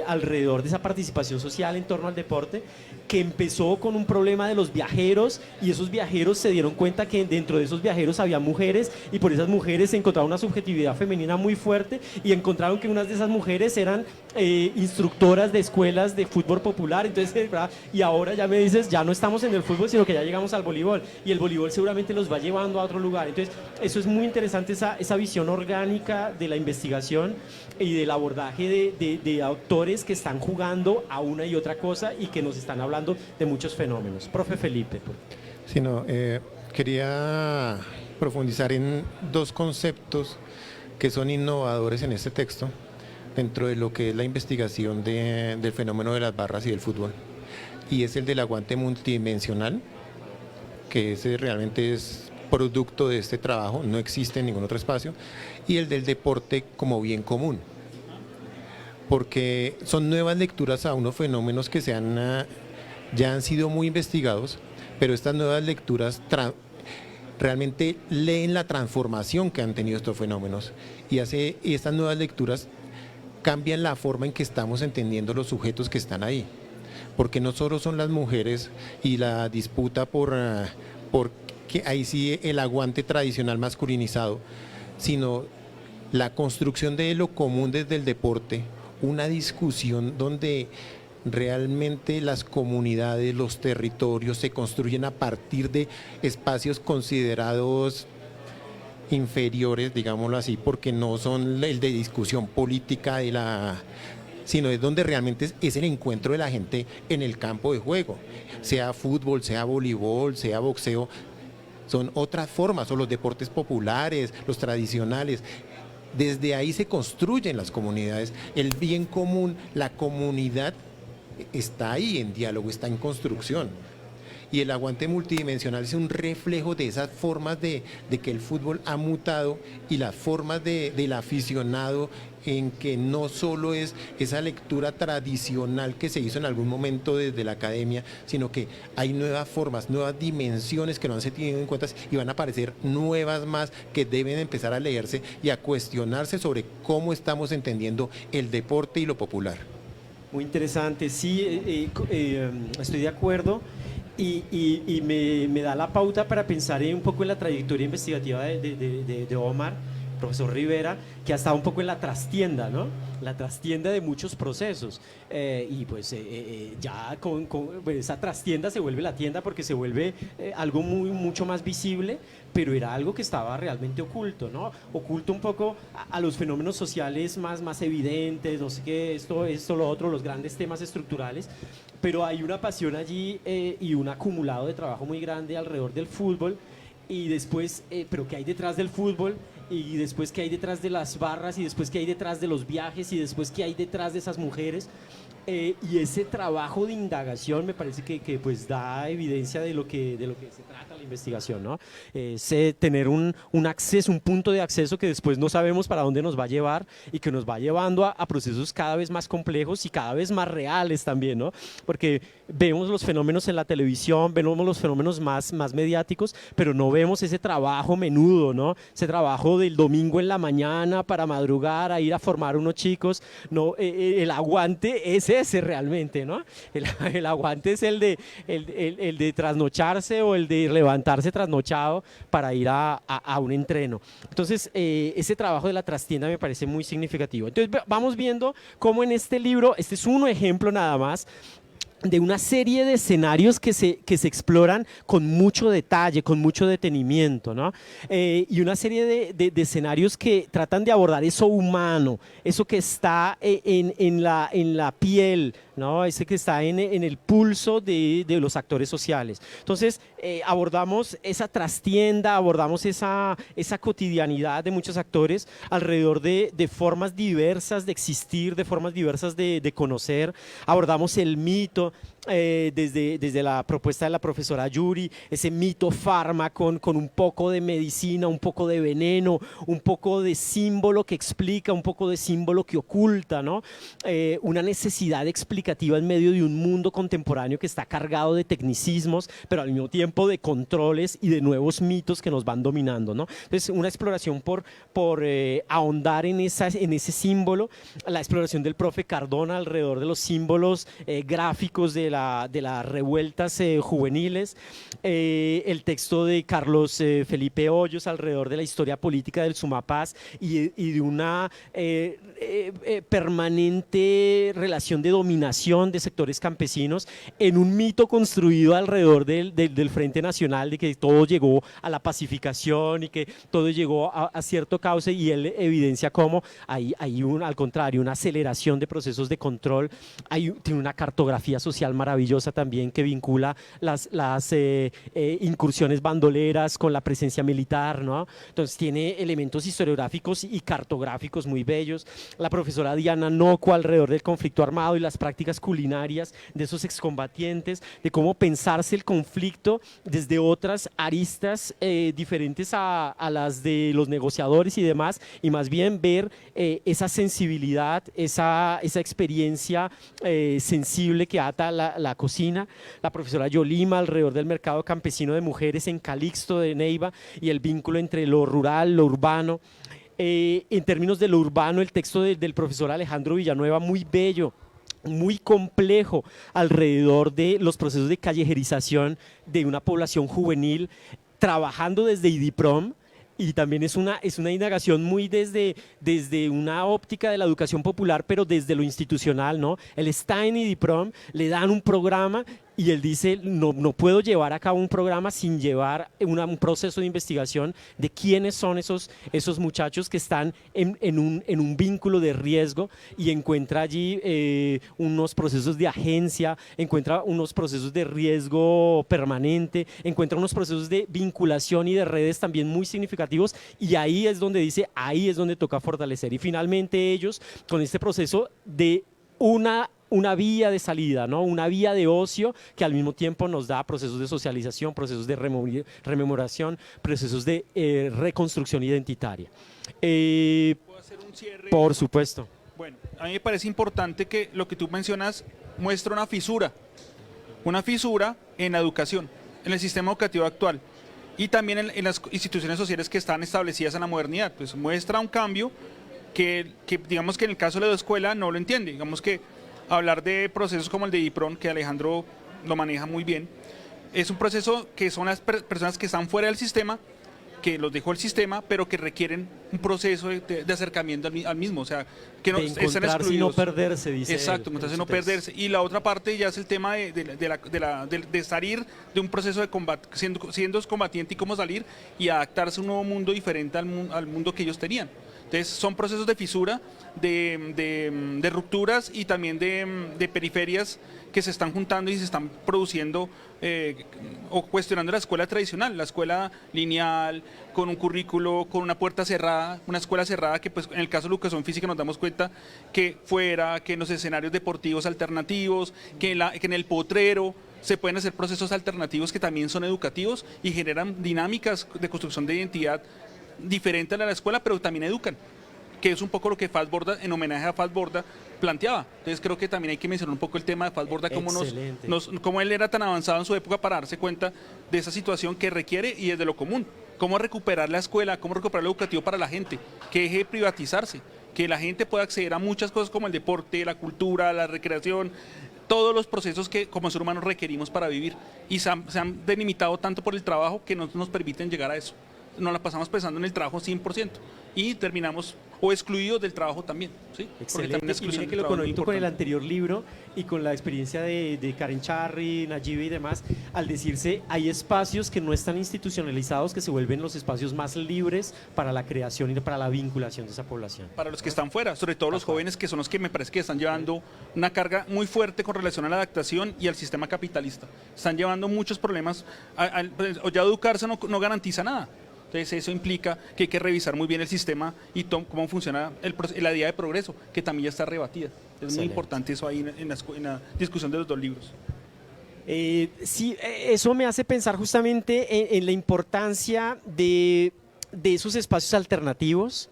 Speaker 5: alrededor de esa participación social en torno al deporte, que empezó con un problema de los viajeros, y esos viajeros se dieron cuenta que dentro de esos viajeros había mujeres, y por esas mujeres se encontraba una subjetividad femenina muy fuerte, y encontraron que unas de esas mujeres eran instructoras de escuelas de fútbol popular. Entonces, ¿verdad? Y ahora ya me dices, ya no estamos en el fútbol, sino que ya llegamos al voleibol, y el voleibol seguramente los va llevando a otro lugar. Entonces, eso es muy interesante, esa visión orgánica de la investigación y del abordaje de autores que están jugando a una y otra cosa y que nos están hablando de muchos fenómenos. Profe Felipe.
Speaker 9: Sí, no, quería profundizar en dos conceptos que son innovadores en este texto dentro de lo que es la investigación del fenómeno de las barras y del fútbol, y es el del aguante multidimensional, que ese realmente es producto de este trabajo, no existe en ningún otro espacio, y el del deporte como bien común, porque son nuevas lecturas a unos fenómenos que ya han sido muy investigados, pero estas nuevas lecturas realmente leen la transformación que han tenido estos fenómenos, y estas nuevas lecturas cambian la forma en que estamos entendiendo los sujetos que están ahí, porque no solo son las mujeres y la disputa por que ahí sí el aguante tradicional masculinizado, sino la construcción de lo común desde el deporte, una discusión donde realmente las comunidades, los territorios se construyen a partir de espacios considerados inferiores, digámoslo así, porque no son el de discusión política sino es donde realmente es el encuentro de la gente en el campo de juego, sea fútbol, sea voleibol, sea boxeo. Son otras formas, o los deportes populares, los tradicionales. Desde ahí se construyen las comunidades, el bien común, la comunidad está ahí en diálogo, está en construcción. Y el aguante multidimensional es un reflejo de esas formas de que el fútbol ha mutado, y las formas del aficionado, en que no solo es esa lectura tradicional que se hizo en algún momento desde la academia, sino que hay nuevas formas, nuevas dimensiones que no han sido tenido en cuenta, y van a aparecer nuevas más que deben empezar a leerse y a cuestionarse sobre cómo estamos entendiendo el deporte y lo popular.
Speaker 5: Muy interesante, sí, estoy de acuerdo. Y me da la pauta para pensar un poco en la trayectoria investigativa de Omar, profesor Rivera, que ha estado un poco en la trastienda, ¿no? La trastienda de muchos procesos, y pues ya pues esa trastienda se vuelve la tienda, porque se vuelve algo mucho más visible, pero era algo que estaba realmente oculto, ¿no? Oculto un poco a los fenómenos sociales más evidentes, no sé qué, esto, lo otro, los grandes temas estructurales, pero hay una pasión allí y un acumulado de trabajo muy grande alrededor del fútbol, y después, pero ¿qué hay detrás del fútbol? Y después qué hay detrás de las barras, y después qué hay detrás de los viajes, y después qué hay detrás de esas mujeres, y ese trabajo de indagación me parece que pues da evidencia de lo que se trata la investigación, ¿no? Tener un acceso, un punto de acceso que después no sabemos para dónde nos va a llevar, y que nos va llevando a procesos cada vez más complejos y cada vez más reales también, ¿no? Porque vemos los fenómenos en la televisión, vemos los fenómenos más mediáticos, pero no vemos ese trabajo menudo, ¿no? Ese trabajo del domingo en la mañana para madrugar a ir a formar unos chicos, ¿no? El aguante es ese realmente, ¿no? El aguante es el de trasnocharse, o el de levantarse trasnochado para ir a un entreno. Entonces, ese trabajo de la trastienda me parece muy significativo. Entonces, vamos viendo cómo en este libro, este es un ejemplo nada más, de una serie de escenarios que se exploran con mucho detalle, con mucho detenimiento, ¿no? Y una serie de escenarios que tratan de abordar eso humano, eso que está en la piel, ¿no? Ese que está en el pulso de los actores sociales. Entonces, abordamos esa trastienda, abordamos esa cotidianidad de muchos actores alrededor de formas diversas de existir, de formas diversas de conocer, abordamos el mito, desde la propuesta de la profesora Yuri, ese mito farma con un poco de medicina, un poco de veneno, un poco de símbolo que explica, un poco de símbolo que oculta, ¿no? Una necesidad explicativa en medio de un mundo contemporáneo que está cargado de tecnicismos, pero al mismo tiempo de controles y de nuevos mitos que nos van dominando, ¿no? Entonces, una exploración por ahondar en ese símbolo, la exploración del profe Cardona alrededor de los símbolos gráficos de las revueltas juveniles, el texto de Carlos Felipe Hoyos alrededor de la historia política del Sumapaz y de una permanente relación de dominación de sectores campesinos en un mito construido alrededor del Frente Nacional, de que todo llegó a la pacificación y que todo llegó a cierto cauce, y él evidencia cómo hay al contrario, una aceleración de procesos de control. Tiene una cartografía social maravillosa también que vincula las incursiones bandoleras con la presencia militar, ¿no? Entonces tiene elementos historiográficos y cartográficos muy bellos. La profesora Diana Noco alrededor del conflicto armado y las prácticas culinarias de esos excombatientes, de cómo pensarse el conflicto desde otras aristas diferentes a las de los negociadores y demás, y más bien ver esa sensibilidad, esa experiencia sensible que ata la cocina. La profesora Yolima alrededor del mercado campesino de mujeres en Calixto de Neiva y el vínculo entre lo rural, lo urbano. En términos de lo urbano, el texto del profesor Alejandro Villanueva, muy bello, muy complejo, alrededor de los procesos de callejerización de una población juvenil, trabajando desde IDIPROM. Y también es una indagación muy desde una óptica de la educación popular, pero desde lo institucional, ¿no? Él está en IDIPROM, le dan un programa y él dice, no puedo llevar a cabo un programa sin llevar un proceso de investigación de quiénes son esos muchachos que están en un vínculo de riesgo, y encuentra allí unos procesos de agencia, encuentra unos procesos de riesgo permanente, encuentra unos procesos de vinculación y de redes también muy significativos, y ahí es donde dice, ahí es donde toca fortalecer. Y finalmente ellos, con este proceso de una vía de salida, ¿no? Una vía de ocio que al mismo tiempo nos da procesos de socialización, procesos de rememoración, procesos de reconstrucción identitaria.
Speaker 10: ¿Puedo hacer un cierre?
Speaker 5: Por supuesto.
Speaker 10: Bueno, a mí me parece importante que lo que tú mencionas muestra una fisura en la educación, en el sistema educativo actual, y también en las instituciones sociales que están establecidas en la modernidad. Pues muestra un cambio que digamos que en el caso de la escuela no lo entiende. Digamos que hablar de procesos como el de IDIPROM, que Alejandro lo maneja muy bien, es un proceso que son las personas que están fuera del sistema, que los dejó el sistema, pero que requieren un proceso de acercamiento al mismo, o sea, que no están excluidos.
Speaker 5: Y no perderse, dice.
Speaker 10: Exacto, entonces no perderse. Y la otra parte ya es el tema de salir de un proceso de combate, siendo combatiente, y cómo salir y adaptarse a un nuevo mundo diferente al mundo que ellos tenían. Entonces son procesos de fisura, de rupturas y también de periferias que se están juntando y se están produciendo o cuestionando la escuela tradicional, la escuela lineal, con un currículo, con una puerta cerrada, una escuela cerrada que pues en el caso de educación física nos damos cuenta que que en los escenarios deportivos alternativos, que en el potrero se pueden hacer procesos alternativos que también son educativos y generan dinámicas de construcción de identidad diferente a la escuela, pero también educan, que es un poco lo que Faz Borda, en homenaje a Faz Borda, planteaba. Entonces creo que también hay que mencionar un poco el tema de Faz Borda, cómo él era tan avanzado en su época para darse cuenta de esa situación que requiere, y desde lo común, cómo recuperar la escuela, cómo recuperar lo educativo para la gente, que deje de privatizarse, que la gente pueda acceder a muchas cosas como el deporte, la cultura, la recreación, todos los procesos que como ser humano requerimos para vivir, y se han delimitado tanto por el trabajo que no nos permiten llegar a eso. Nos la pasamos pensando en el trabajo 100% y terminamos o excluidos del trabajo también, ¿sí?
Speaker 5: Excelente. Y mire que lo conecto con el anterior libro y con la experiencia de Karen Charry, Nayibe y demás, al decirse hay espacios que no están institucionalizados, que se vuelven los espacios más libres para la creación y para la vinculación de esa población.
Speaker 10: Para los que están fuera, sobre todo los jóvenes, que son los que me parece que están llevando una carga muy fuerte con relación a la adaptación y al sistema capitalista. Están llevando muchos problemas, o ya educarse no garantiza nada. Entonces eso implica que hay que revisar muy bien el sistema y cómo funciona la idea de progreso, que también ya está rebatida. Es muy importante eso ahí en la discusión de los dos libros.
Speaker 5: Sí, eso me hace pensar justamente en la importancia de esos espacios alternativos,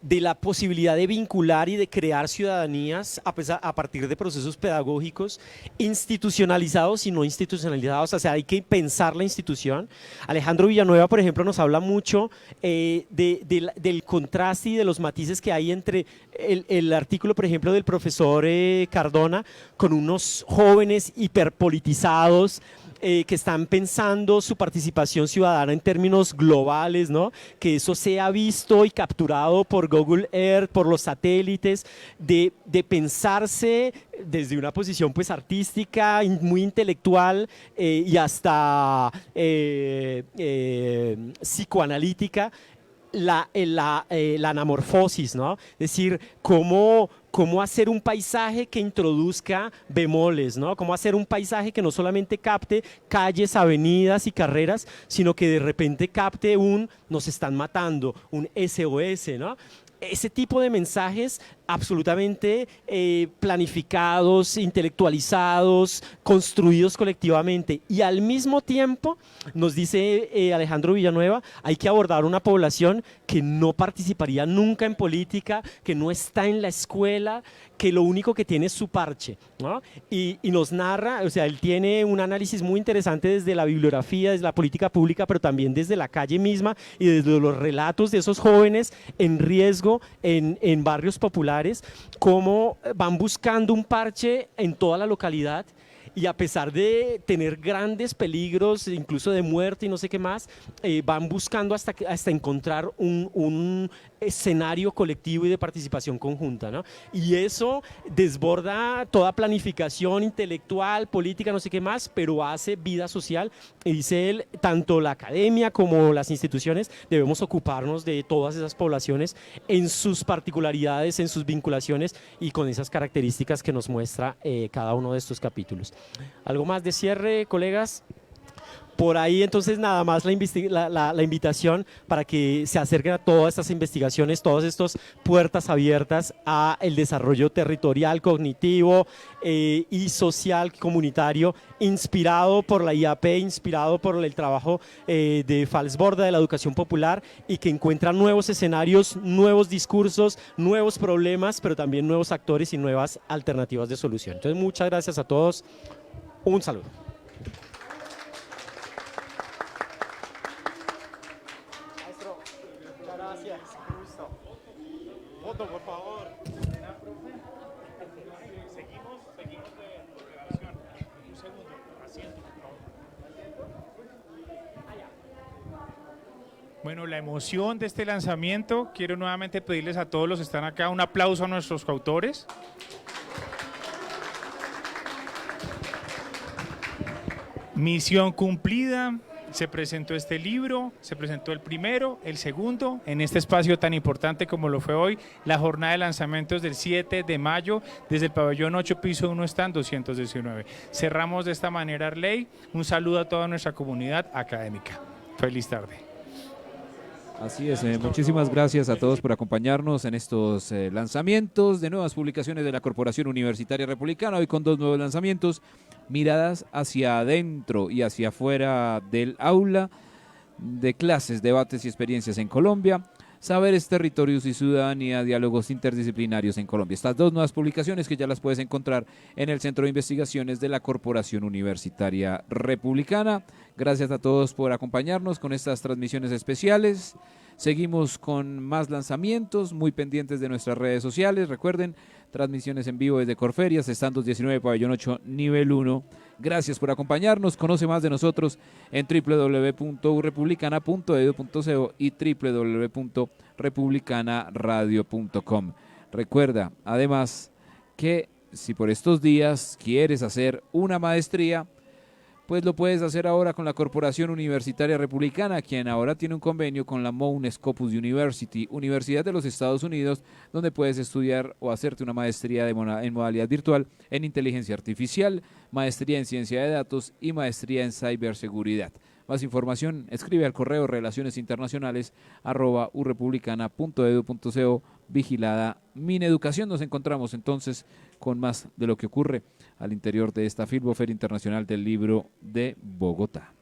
Speaker 5: de la posibilidad de vincular y de crear ciudadanías a partir de procesos pedagógicos institucionalizados y no institucionalizados. O sea, hay que pensar la institución. Alejandro Villanueva, por ejemplo, nos habla mucho del contraste y de los matices que hay entre el artículo, por ejemplo, del profesor Cardona, con unos jóvenes hiperpolitizados, que están pensando su participación ciudadana en términos globales, ¿no? Que eso sea visto y capturado por Google Earth, por los satélites, de pensarse desde una posición pues artística, muy intelectual y hasta psicoanalítica, la anamorfosis, ¿no? Es decir, cómo hacer un paisaje que introduzca bemoles, ¿no? Cómo hacer un paisaje que no solamente capte calles, avenidas y carreras, sino que de repente capte nos están matando, un SOS, ¿no? Ese tipo de mensajes absolutamente planificados, intelectualizados, construidos colectivamente, y al mismo tiempo nos dice Alejandro Villanueva, hay que abordar una población que no participaría nunca en política, que no está en la escuela, que lo único que tiene es su parche, ¿no? Y nos narra, o sea, él tiene un análisis muy interesante desde la bibliografía, desde la política pública, pero también desde la calle misma y desde los relatos de esos jóvenes en riesgo en barrios populares, cómo van buscando un parche en toda la localidad. Y a pesar de tener grandes peligros, incluso de muerte y no sé qué más, van buscando hasta encontrar un escenario colectivo y de participación conjunta, ¿no? Y eso desborda toda planificación intelectual, política, no sé qué más, pero hace vida social. Y dice él, tanto la academia como las instituciones debemos ocuparnos de todas esas poblaciones en sus particularidades, en sus vinculaciones y con esas características que nos muestra cada uno de estos capítulos. ¿Algo más de cierre, colegas? Por ahí entonces nada más la invitación para que se acerquen a todas estas investigaciones, todas estas puertas abiertas a el desarrollo territorial, cognitivo y social, comunitario, inspirado por la IAP, inspirado por el trabajo de Falsborda, de la educación popular, y que encuentra nuevos escenarios, nuevos discursos, nuevos problemas, pero también nuevos actores y nuevas alternativas de solución. Entonces muchas gracias a todos, un saludo.
Speaker 4: Foto, por favor. Seguimos de grabación. Un segundo, asiento, por favor. Bueno, la emoción de este lanzamiento, quiero nuevamente pedirles a todos los que están acá un aplauso a nuestros coautores. Misión cumplida. Se presentó este libro, se presentó el primero, el segundo, en este espacio tan importante como lo fue hoy, la jornada de lanzamientos del 7 de mayo, desde el pabellón 8, piso 1, stand 219. Cerramos de esta manera, Arley. Un saludo a toda nuestra comunidad académica. Feliz tarde.
Speaker 3: Así es, muchísimas gracias a todos por acompañarnos en estos lanzamientos de nuevas publicaciones de la Corporación Universitaria Republicana, hoy con dos nuevos lanzamientos, miradas hacia adentro y hacia afuera del aula, de clases, debates y experiencias en Colombia, saberes, territorios y ciudadanía, diálogos interdisciplinarios en Colombia. Estas dos nuevas publicaciones que ya las puedes encontrar en el Centro de Investigaciones de la Corporación Universitaria Republicana. Gracias a todos por acompañarnos con estas transmisiones especiales. Seguimos con más lanzamientos, muy pendientes de nuestras redes sociales. Recuerden, transmisiones en vivo desde Corferias, stand 219, pabellón 8, nivel 1. Gracias por acompañarnos. Conoce más de nosotros en www.urepublicana.edu.co y www.republicanaradio.com. Recuerda, además, que si por estos días quieres hacer una maestría, pues lo puedes hacer ahora con la Corporación Universitaria Republicana, quien ahora tiene un convenio con la Mount Scopus University, Universidad de los Estados Unidos, donde puedes estudiar o hacerte una maestría en modalidad virtual en inteligencia artificial, maestría en ciencia de datos y maestría en ciberseguridad. Más información, escribe al correo relacionesinternacionales@urepublicana.edu.co, vigilada Mineducación. Nos encontramos entonces con más de lo que ocurre al interior de esta Filboferia Internacional del Libro de Bogotá.